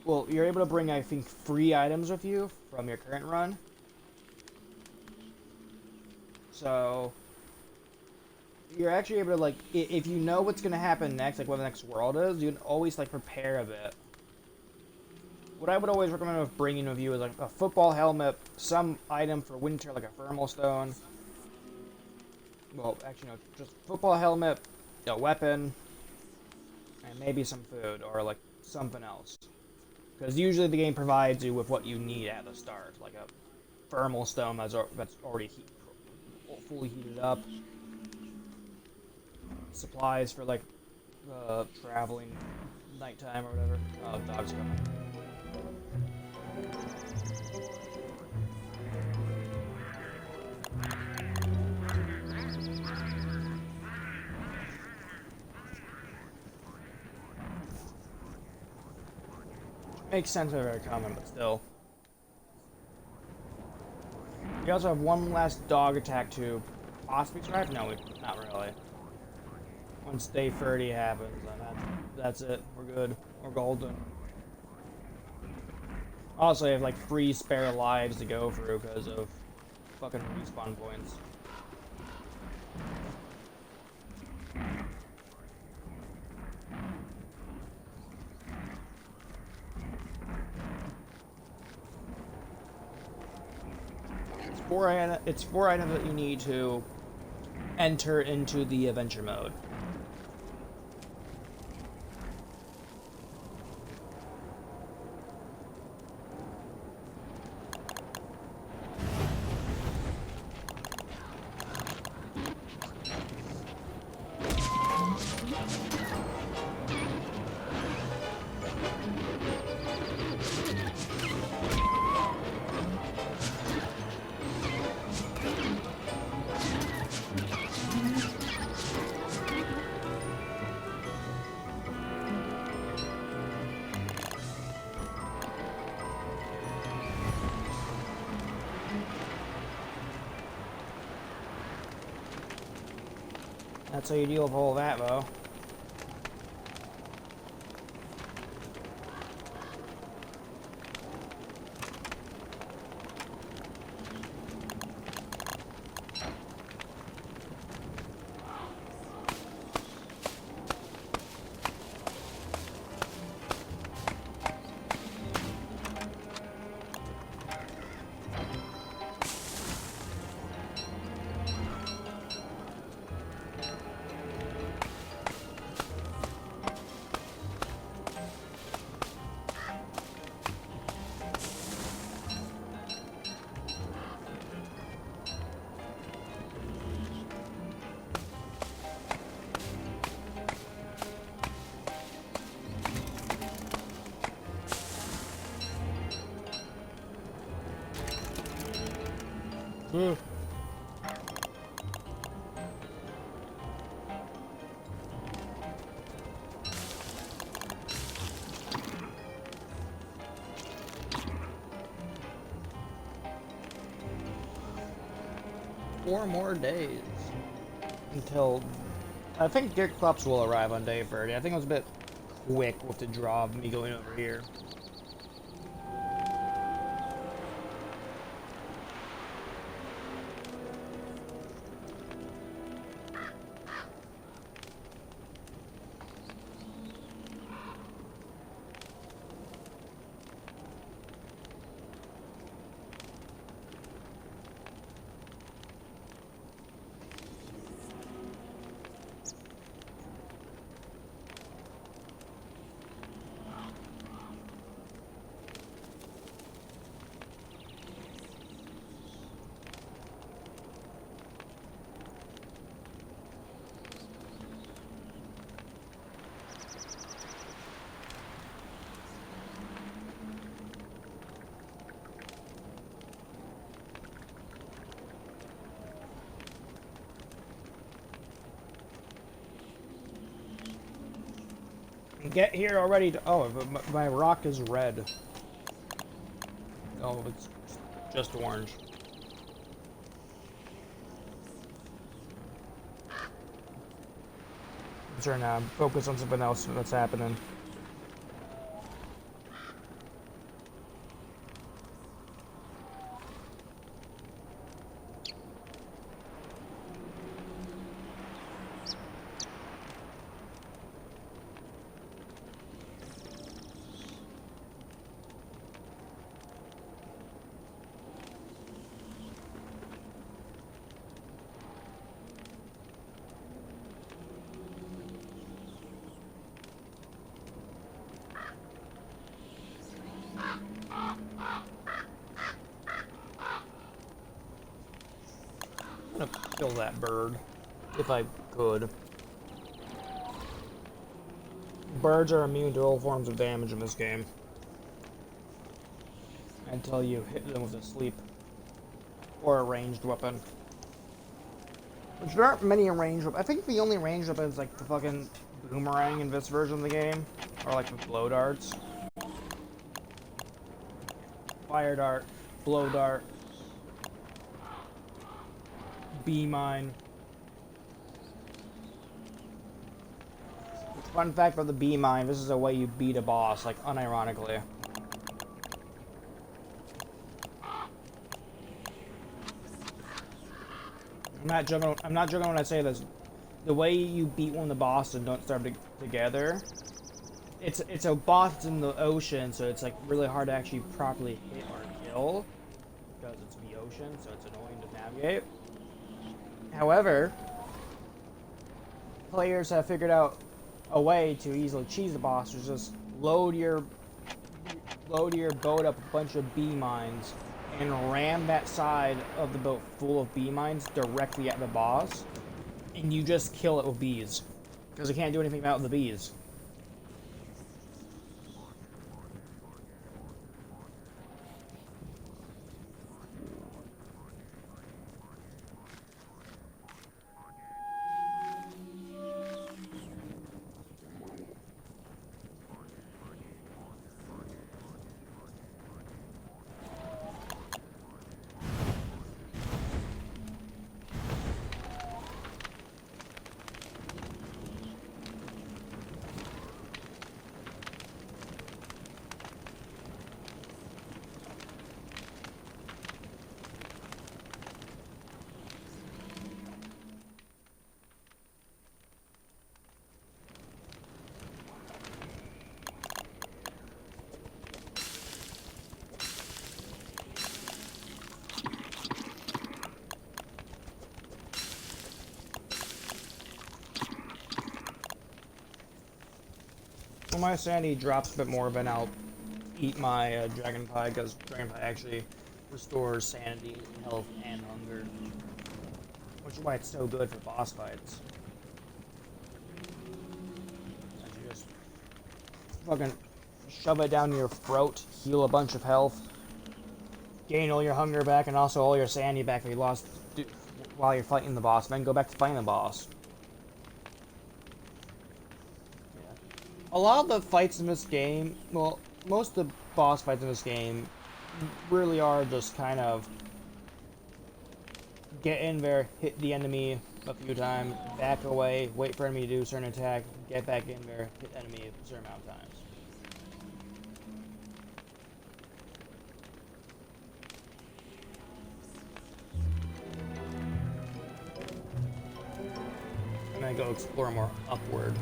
[SPEAKER 1] well, you're able to bring, I think, 3 items with you from your current run. So, you're actually able to, like, if you know what's going to happen next, like what the next world is, you can always, like, prepare a bit. What I would always recommend with bringing with you is, like, a football helmet, some item for winter, like a thermal stone. Well, actually, no, just football helmet, a weapon, and maybe some food, or, like, something else. Because usually the game provides you with what you need at the start, like a thermal stone that's already fully heated up. Supplies for, like, traveling nighttime or whatever. Oh, the dog's coming. Makes sense if they're coming, but still. We also have one last dog attack to possibly survive. No, not really. Once day 30 happens, then that's it. We're good. We're golden. Also, I have like 3 spare lives to go through because of fucking respawn points. it's 4 items that you need to enter into the adventure mode. That's how you deal with all that, though. Hmm. 4 more days until I think Dick Clups will arrive on day 30. I think it was a bit quick with the draw of me going over here. Get here already. Oh, my rock is red. Oh, it's just orange. I'm trying to focus on something else that's happening. I'm gonna kill that bird, if I could. Birds are immune to all forms of damage in this game. Until you hit them with a sleep. Or a ranged weapon. Which there aren't many ranged weapons. I think the only ranged weapon is like the fucking boomerang in this version of the game. Or like the blow darts. Fire dart, blow dart, bee mine. Fun fact about the bee mine, this is a way you beat a boss, like unironically. I'm not joking when I say this. The way you beat one of the bosses and don't start together, it's a boss in the ocean, so it's like really hard to actually properly hit or kill. because it's the ocean, so it's annoying to navigate. However, players have figured out a way to easily cheese the boss. Is just load your boat up a bunch of bee mines and ram that side of the boat full of bee mines directly at the boss, and you just kill it with bees because it can't do anything about the bees. When my sanity drops a bit more, then I'll eat my dragon pie, because dragon pie actually restores sanity, health, and hunger, which is why it's so good for boss fights. You just fucking shove it down your throat, heal a bunch of health, gain all your hunger back, and also all your sanity back that you lost while you're fighting the boss, then go back to fighting the boss. A lot of the fights in this game, well, most of the boss fights in this game really are just kind of get in there, hit the enemy a few times, back away, wait for enemy to do a certain attack, get back in there, hit enemy a certain amount of times. And then go explore more upward.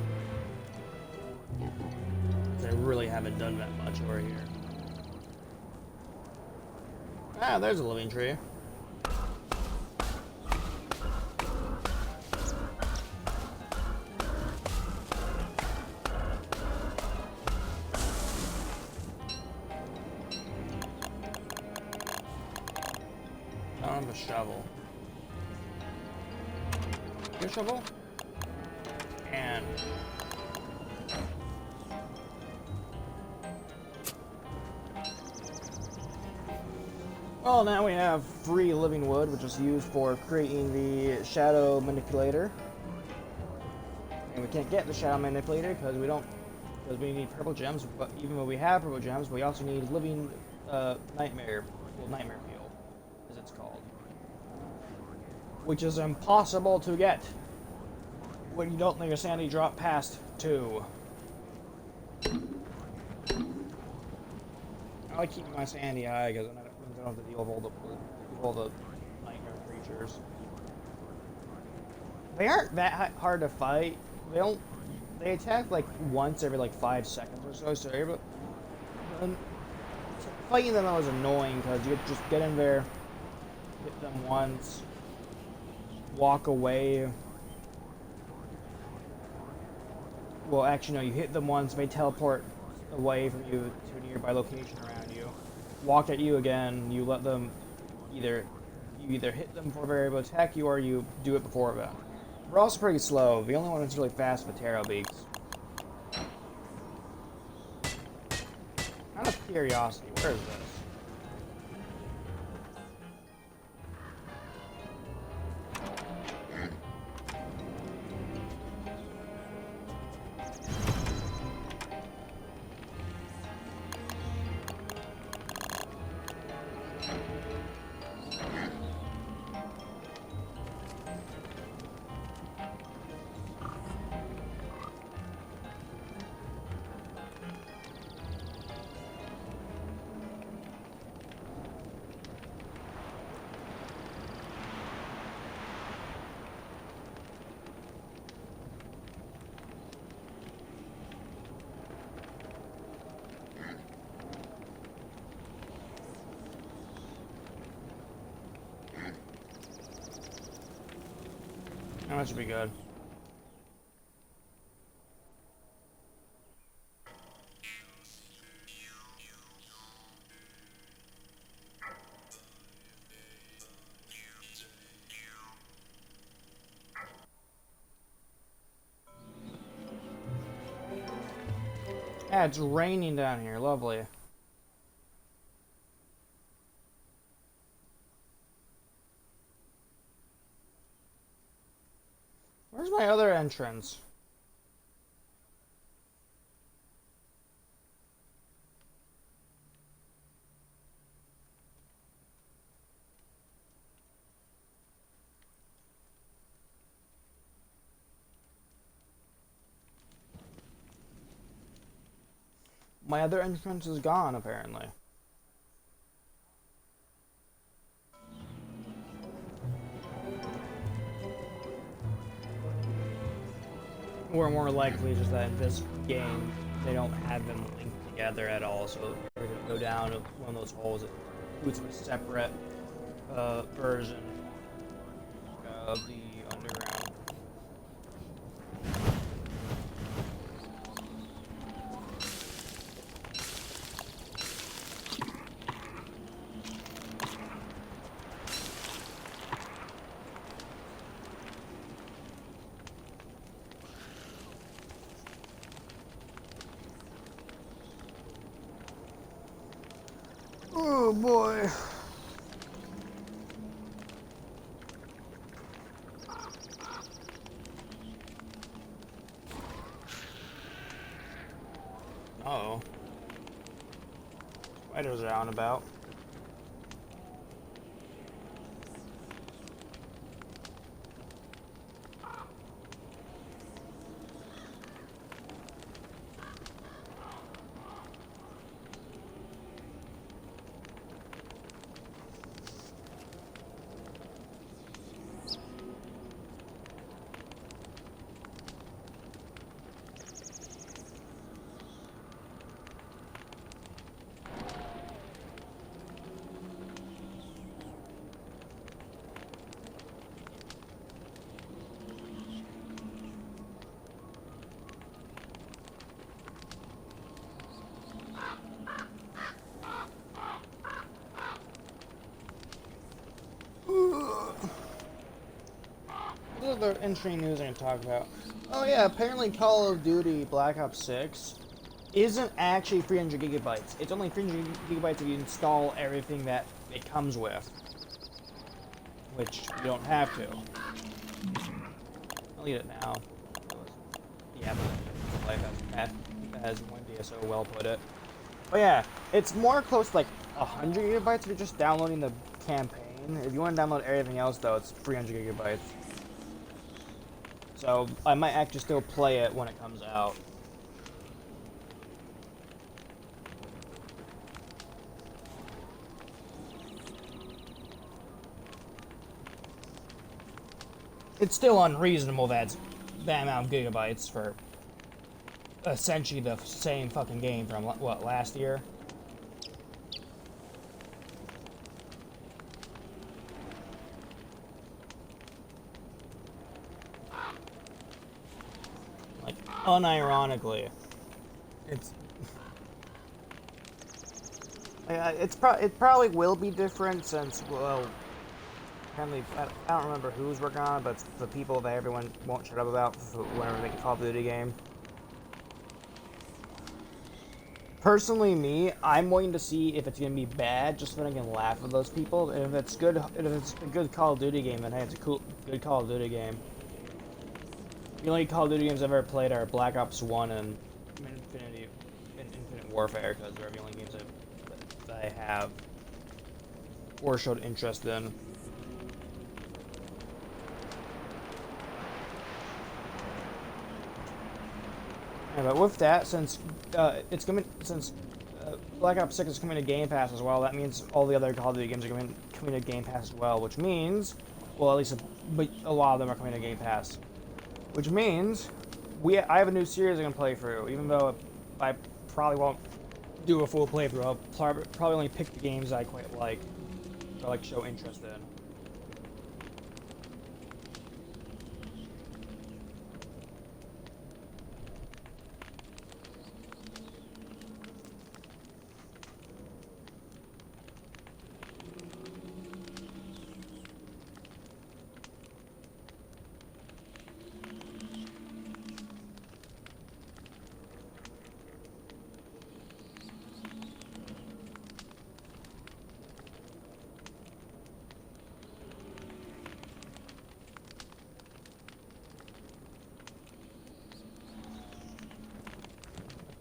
[SPEAKER 1] I really haven't done that much over here. Ah, there's a living tree. I don't have a shovel. Your shovel? And well, now we have free living wood, which is used for creating the shadow manipulator. And we can't get the shadow manipulator because we need purple gems. But even though we have purple gems, we also need living nightmare fuel, as it's called, which is impossible to get when you don't let your sanity drop past 2. I like keeping my sanity high because I don't have to deal with all the nightmare creatures. They aren't that hard to fight. They attack like once every like 5 seconds or so. But fighting them is annoying because you just get in there, hit them once, walk away. Well, actually, no. You hit them once, they teleport away from you to a nearby location around you. Walk at you again. You let them either hit them before they're able to attack you, or you do it before them. We're also pretty slow. The only one that's really fast is the Taro Beaks. Out of curiosity, where is this? That should be good. Yeah, it's raining down here. Lovely. Where's my other entrance? My other entrance is gone, apparently. Or more likely just that in this game, they don't have them linked together at all, so they're going to go down one of those holes that boots a separate version of the underground. Oh boy. Uh-oh. Spiders are out and about. This is the interesting news I'm going to talk about. Oh yeah, apparently Call of Duty Black Ops 6 isn't actually 300 gigabytes. It's only 300 gigabytes if you install everything that it comes with. Which you don't have to. I'll eat it now. Yeah, but life as Wendy so well put it. But yeah, it's more close to like 100 gigabytes if you're just downloading the campaign. If you want to download everything else though, it's 300 gigabytes. So I might actually still play it when it comes out. It's still unreasonable that's that amount of gigabytes for essentially the same fucking game from, what, last year? Like, unironically. It probably will be different since, well, apparently, I don't remember who's working on it, but it's the people that everyone won't shut up about whenever they make a Call of Duty game. Personally, I'm waiting to see if it's gonna be bad, just so I can laugh at those people. And if it's good, if it's a good Call of Duty game, then hey, it's a good Call of Duty game. The only Call of Duty games I've ever played are Black Ops 1 and Infinite Warfare, because they're the only games that I have or showed interest in. Yeah, but with that, since Black Ops 6 is coming to Game Pass as well, that means all the other Call of Duty games are coming to Game Pass as well, which means, well, at least a lot of them are coming to Game Pass, which means I have a new series I'm gonna play through. Even though I probably won't do a full playthrough, I'll probably only pick the games I quite like, or like show interest in.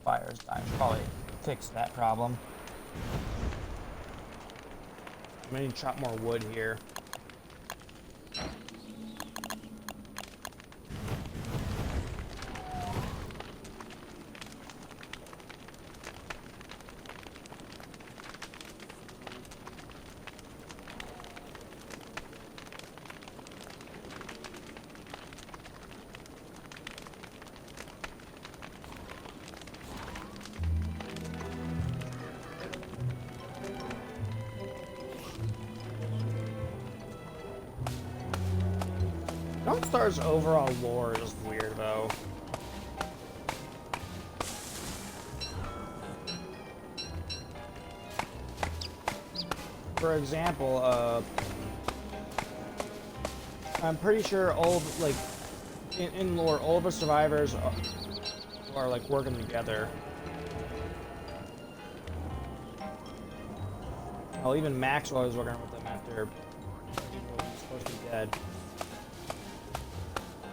[SPEAKER 1] fire's dying. Should probably fix that problem. I'm gonna need to chop more wood here. Don't Star's overall lore is weird though. For example, I'm pretty sure all of, like, in lore, all of the survivors are like working together. Well, even Maxwell was working with them after he was supposed to be dead.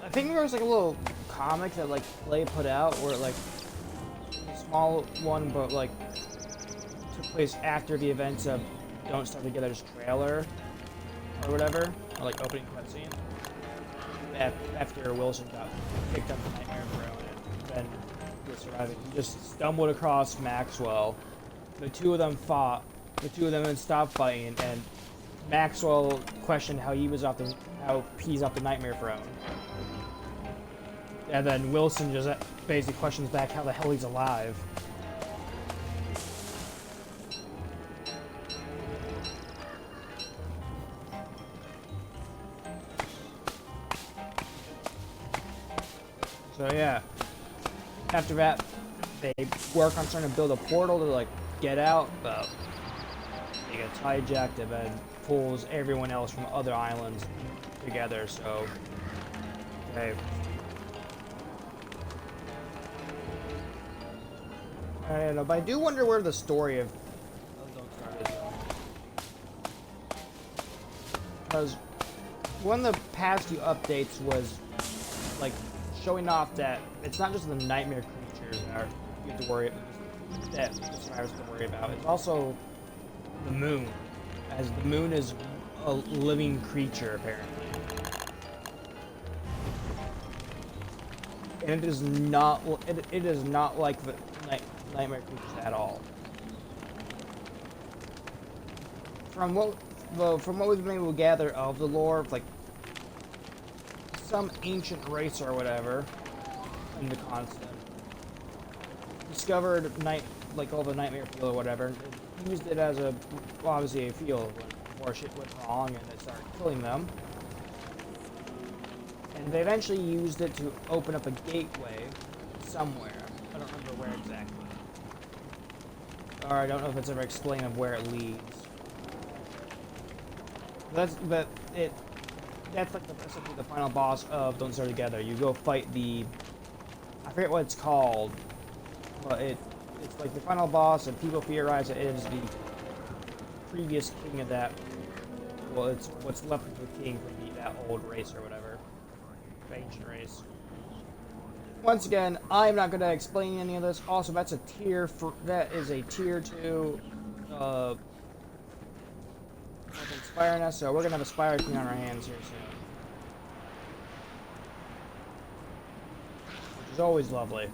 [SPEAKER 1] I think there was like a little comic that like Play put out where like a small one, but like took place after the events of Don't Starve Together's trailer or whatever, or like opening cutscene. After Wilson got picked up the Nightmare Throne and then was surviving, he just stumbled across Maxwell. The two of them fought. The two of them then stopped fighting, and Maxwell questioned how he's off the Nightmare Throne. And then Wilson just basically questions back how the hell he's alive. So yeah, after that, they work on trying to build a portal to like get out, but it gets hijacked and then pulls everyone else from other islands together. So, okay. I don't know, but I do wonder where the story of Don't Starve is going. Because one of the past few updates was like showing off that it's not just the nightmare creatures that you have to worry that the survivors have to worry about. It's also the moon, as the moon is a living creature apparently. And it is not like the nightmare creatures at all. From what we've been able to gather of the lore, like some ancient race or whatever in the constant discovered all the nightmare field or whatever, and used it as obviously a field when more shit went wrong and they started killing them. And they eventually used it to open up a gateway somewhere. I don't remember where exactly. Or I don't know if it's ever explained of where it leads. That's like essentially the final boss of Don't Starve Together. You go fight I forget what it's called, but it's like the final boss, and people theorize that it is the previous king of that. Well, it's what's left of the king from that old race or whatever, ancient race. Once again, I'm not going to explain any of this. Also, that is a tier 2 Spire nest, so we're gonna have a Spire King on our hands here soon, which is always lovely.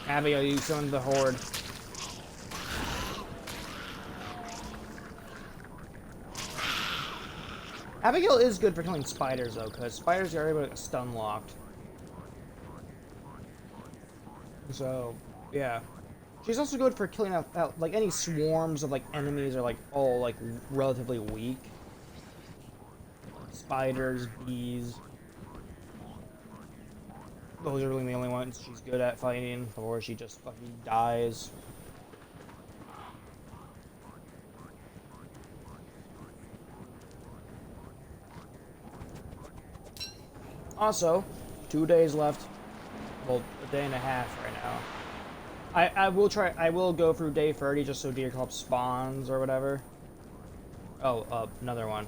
[SPEAKER 1] Abigail, you summoned the horde. Abigail is good for killing spiders, though, because spiders are able to get stun locked. So, yeah. She's also good for killing out like any swarms of like enemies are like all like relatively weak. Spiders, bees. Those are really the only ones she's good at fighting before she just fucking dies. Also, 2 days left. Well, a day and a half right now. I will try. I will go through day 30 just so Deer Club spawns or whatever. Oh, another one.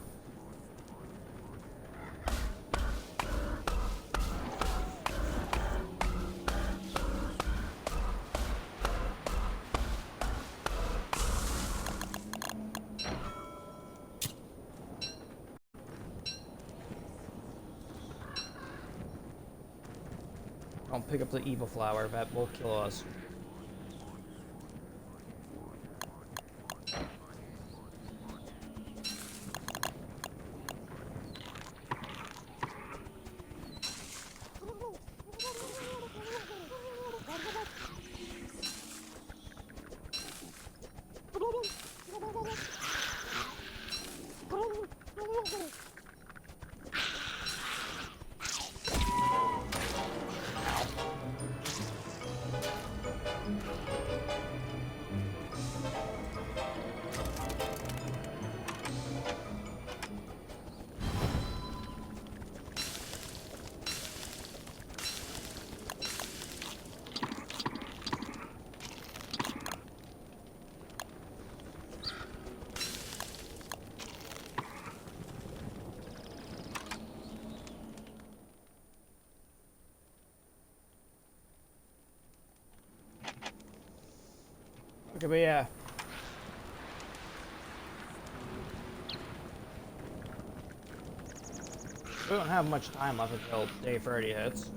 [SPEAKER 1] Don't pick up the evil flower. That will kill us. Okay, but yeah. We don't have much time left until day 30 hits.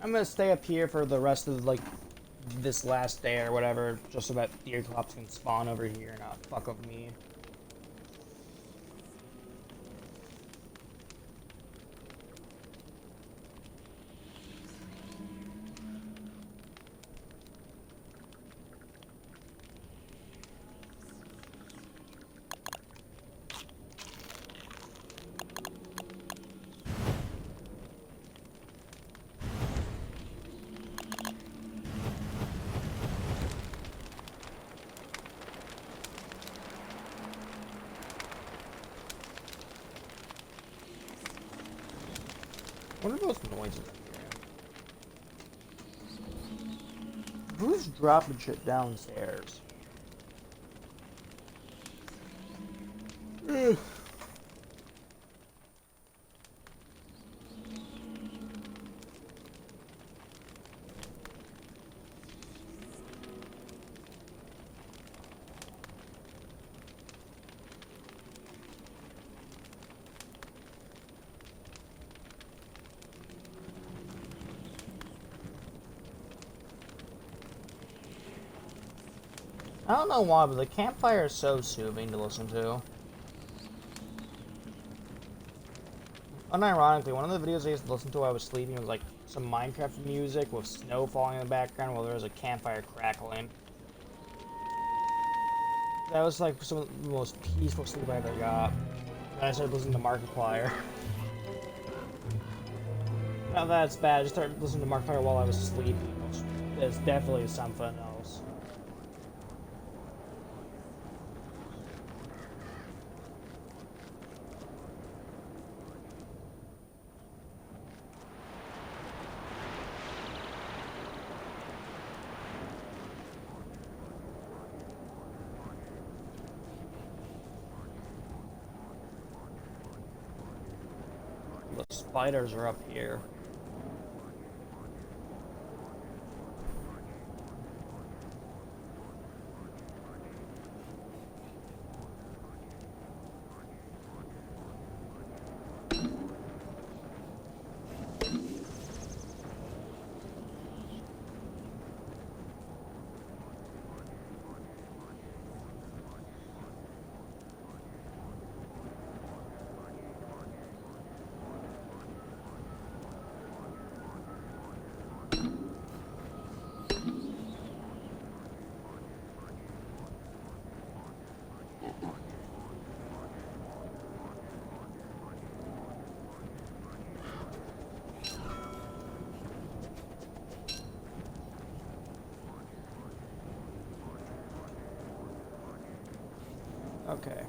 [SPEAKER 1] I'm gonna stay up here for the rest of like this last day or whatever, just so that deer clops can spawn over here and not fuck up me. What are those noises in here? Who's dropping shit downstairs? Ugh. I don't know why, but the campfire is so soothing to listen to. Unironically, one of the videos I used to listen to while I was sleeping was like some Minecraft music with snow falling in the background while there was a campfire crackling. That was like some of the most peaceful sleep I ever got. Then I started listening to Markiplier. Now that's bad, I just started listening to Markiplier while I was sleeping, which is definitely something else. The spiders are up here. Okay.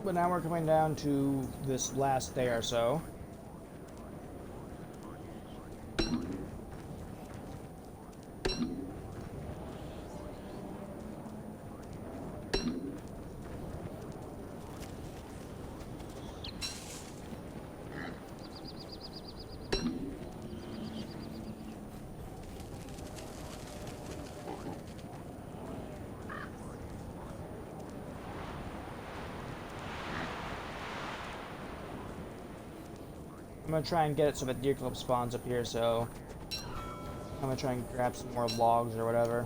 [SPEAKER 1] But now we're coming down to this last day or so. I'm gonna try and get it so that deer club spawns up here, so I'm gonna try and grab some more logs or whatever.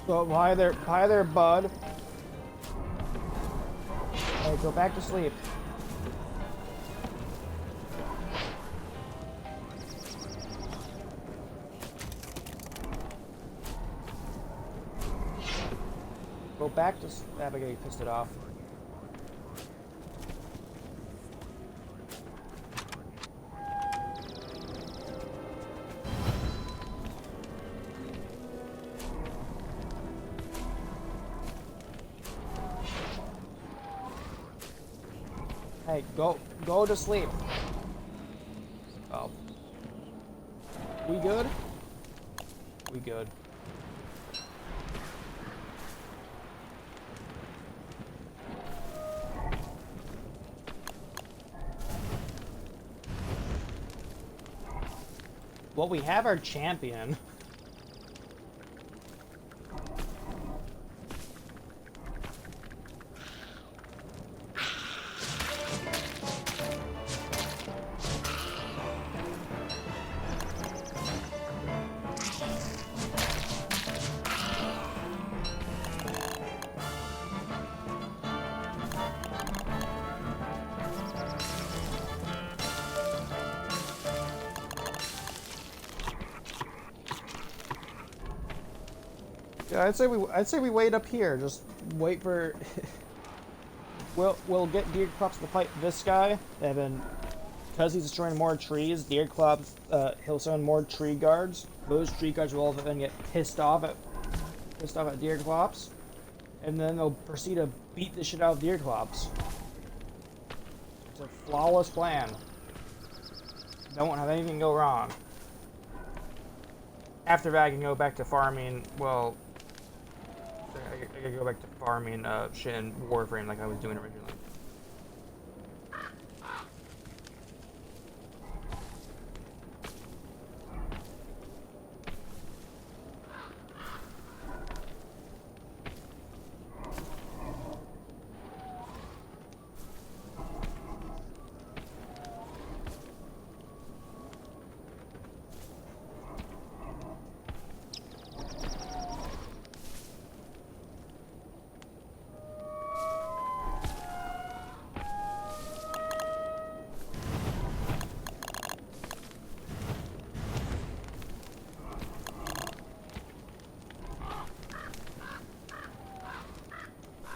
[SPEAKER 1] So hi there, bud. Hey, go back to sleep. Go back to Abigail, you pissed it off. Hey, go to sleep. Oh. We good? We good. Well, we have our champion. Yeah, I'd say we wait up here. Just wait for. We'll get deer clubs to fight this guy, and then because he's destroying more trees, deer clubs he'll summon more tree guards. Those tree guards will then get pissed off at deer clubs, and then they'll proceed to beat the shit out of deer clubs. It's a flawless plan. Don't have anything go wrong. After that, I can go back to farming. Well, I can go back to farming shit in Warframe like I was doing originally.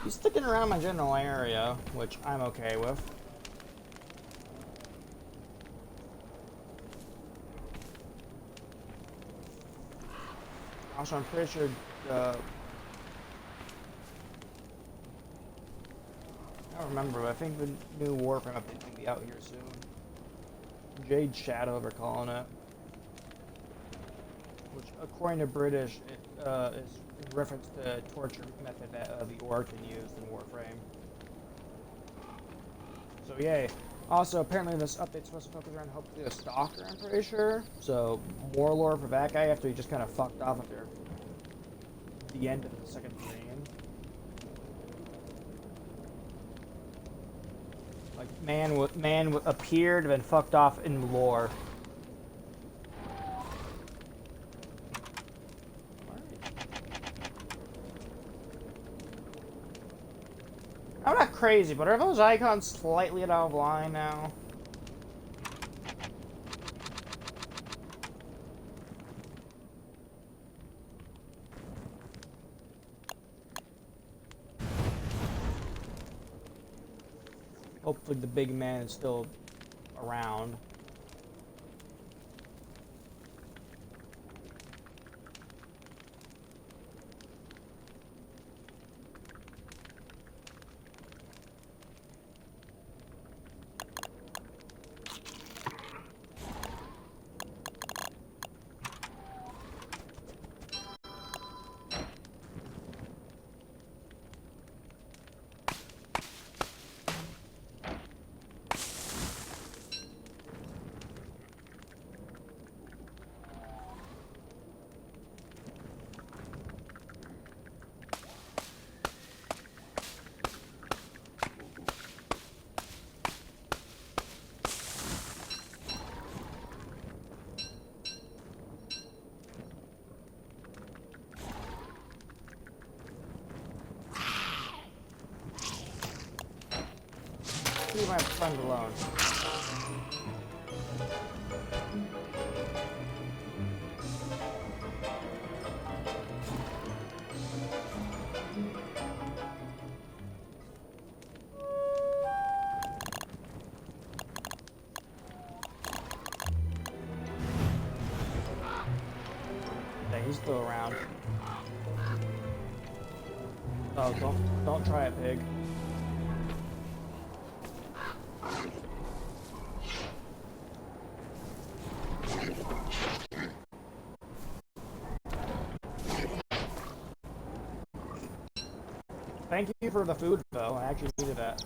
[SPEAKER 1] He's sticking around my general area, which I'm okay with. Also, I'm pretty sure I don't remember, but I think the new Warframe update will be out here soon. Jade Shadow, they're calling it. Which, according to British, it is in reference to the torture method that the Orc used in Warframe. So yay. Also, apparently this update's supposed to focus around hopefully a Stalker, I'm pretty sure. So, more lore for that guy after he just kind of fucked off after the end of the second dream. Like, man appeared and then fucked off in lore. I'm not crazy, but are those icons slightly out of line now? Hopefully the big man is still around. Leave my friend alone. Yeah, he's still around. Oh, don't try it, pig. Thank you for the food, though. I actually needed that.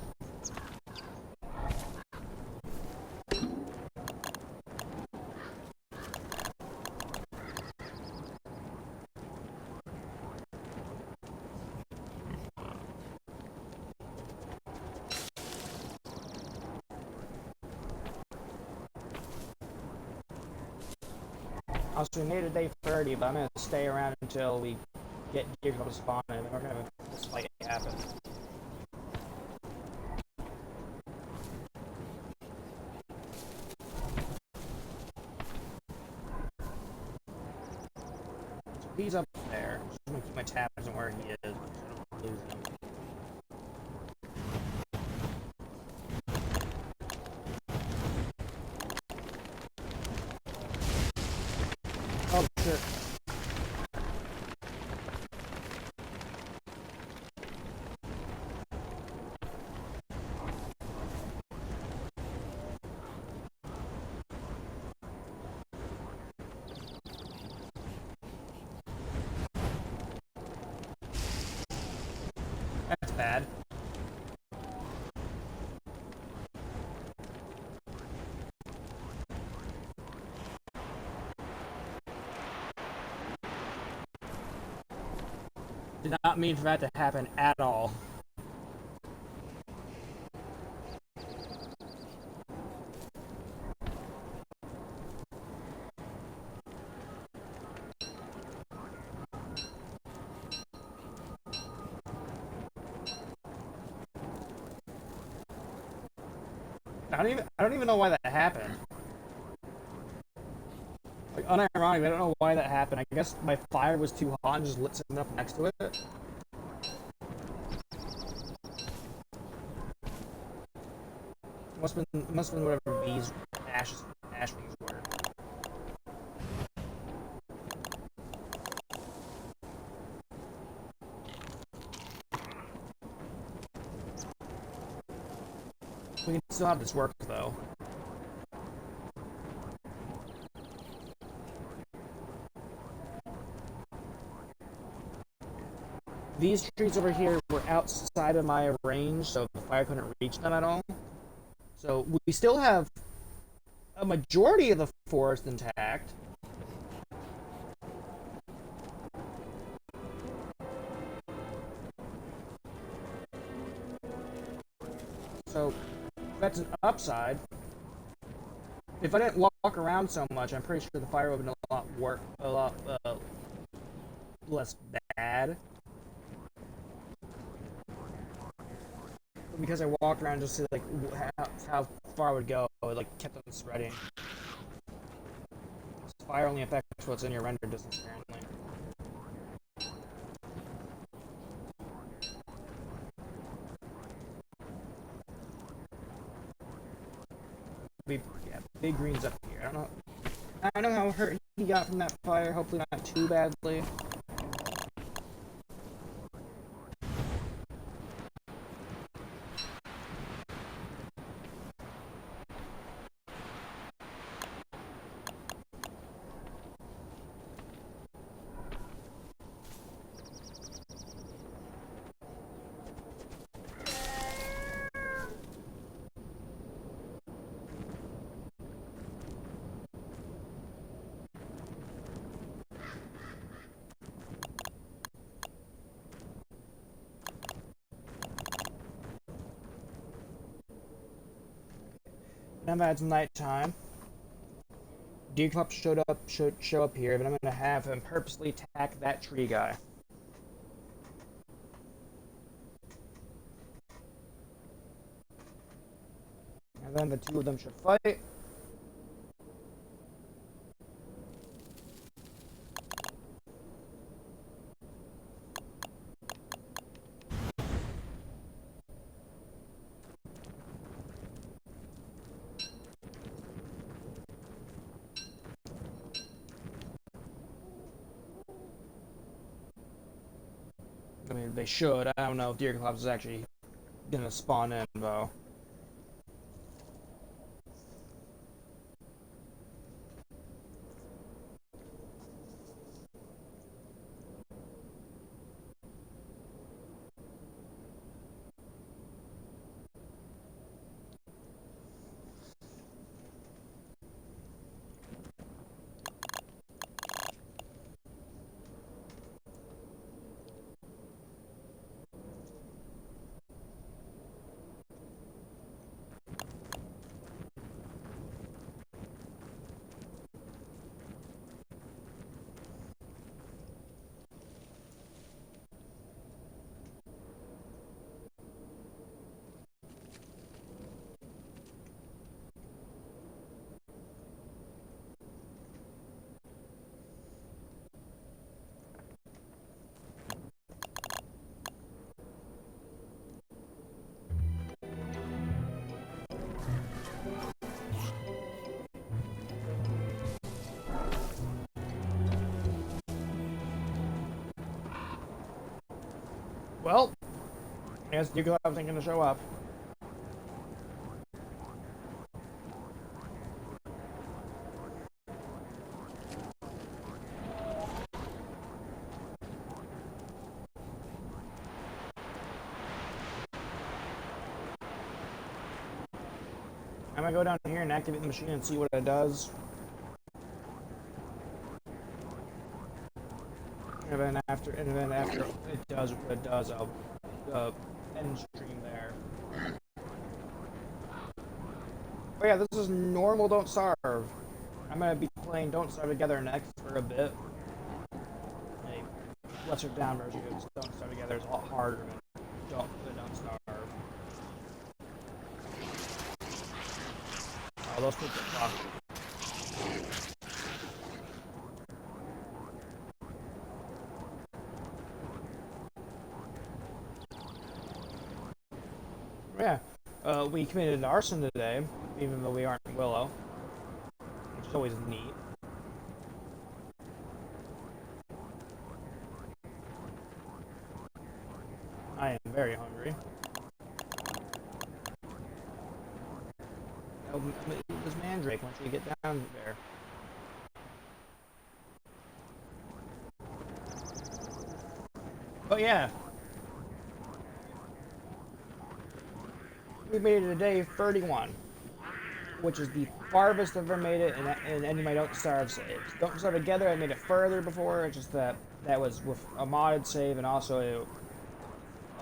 [SPEAKER 1] Also, we made it day 30, but I'm gonna stay around until we get deer to spawn, and we're gonna have this fight happen. So he's up there. Just gonna keep my tabs on where he is, so I don't lose him. Oh shit. That's bad. Did not mean for that to happen at all. I don't even know why that happened. Like, unironically, I don't know why that happened. I guess my fire was too hot and just lit something up next to it. Must have been whatever these ash things were. We can still have this work though. These trees over here were outside of my range, so the fire couldn't reach them at all. So we still have a majority of the forest intact. So that's an upside. If I didn't walk around so much, I'm pretty sure the fire would have been a lot less bad. But because I walked around just to like how far I would go, it like kept them spreading. So fire only affects what's in your render distance, apparently. be, yeah, big greens up here. I don't know how hurt he got from that fire. Hopefully not too badly. Now that it's nighttime, Declop should show up here, but I'm gonna have him purposely attack that tree guy. And then the two of them should fight. I mean, they should. I don't know if Deerclops is actually gonna spawn in, though. Well, I guess Deerclops ain't gonna show up. I'm gonna go down here and activate the machine and see what it does. And then after it does what it does, I'll end stream there. But yeah, this is normal Don't Starve. I'm gonna be playing Don't Starve Together next for a bit. A lesser down version of Don't Starve Together is a lot harder than Don't Starve. Oh, those people are fucked. Yeah, we committed an arson today, even though we aren't in Willow, which is always neat. I am very hungry. I'm gonna eat this mandrake once we get down there. But yeah, we made it to day 31, which is the farthest I've ever made it in any of my Don't Starve saves. Don't Starve Together, I made it further before, it's just that was with a modded save and also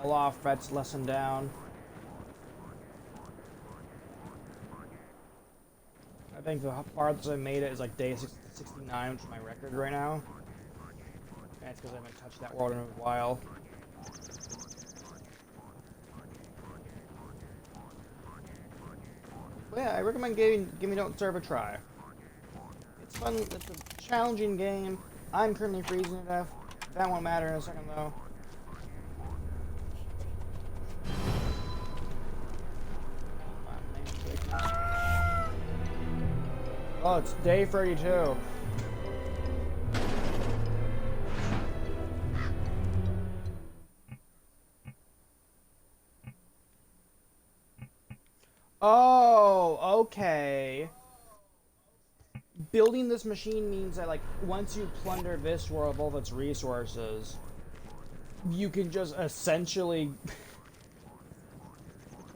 [SPEAKER 1] a lot of frets lessened down. I think the farthest I made it is like day 69, which is my record right now. And it's because I haven't touched that world in a while. But yeah, I recommend giving Don't Starve a try. It's fun, it's a challenging game. I'm currently freezing to death. That won't matter in a second though. Oh, it's day 32. Oh, okay. Building this machine means that, like, once you plunder this world of all of its resources, you can just essentially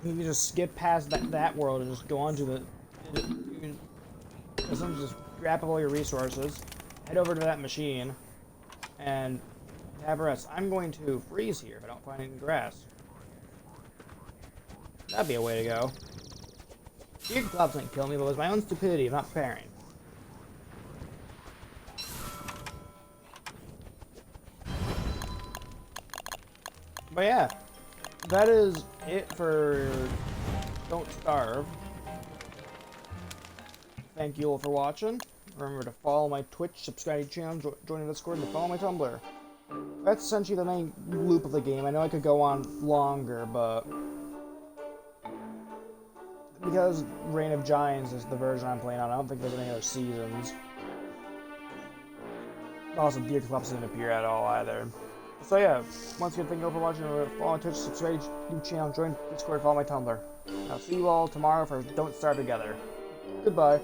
[SPEAKER 1] you can just skip past that world and just go on to you can essentially just grab up all your resources, head over to that machine, and have a rest. I'm going to freeze here if I don't find any grass. That'd be a way to go. Your gloves didn't kill me, but it was my own stupidity of not preparing. But yeah, that is it for Don't Starve. Thank you all for watching. Remember to follow my Twitch, subscribe to the channel, join the Discord, and follow my Tumblr. That's essentially the main loop of the game. I know I could go on longer, but because Reign of Giants is the version I'm playing on, I don't think there's any other seasons. Also, Deer Clubs didn't appear at all either. So yeah, once again, thank you all for watching. Follow my Twitch, subscribe to the channel, join Discord, follow my Tumblr. I'll see you all tomorrow for Don't Starve Together. Goodbye.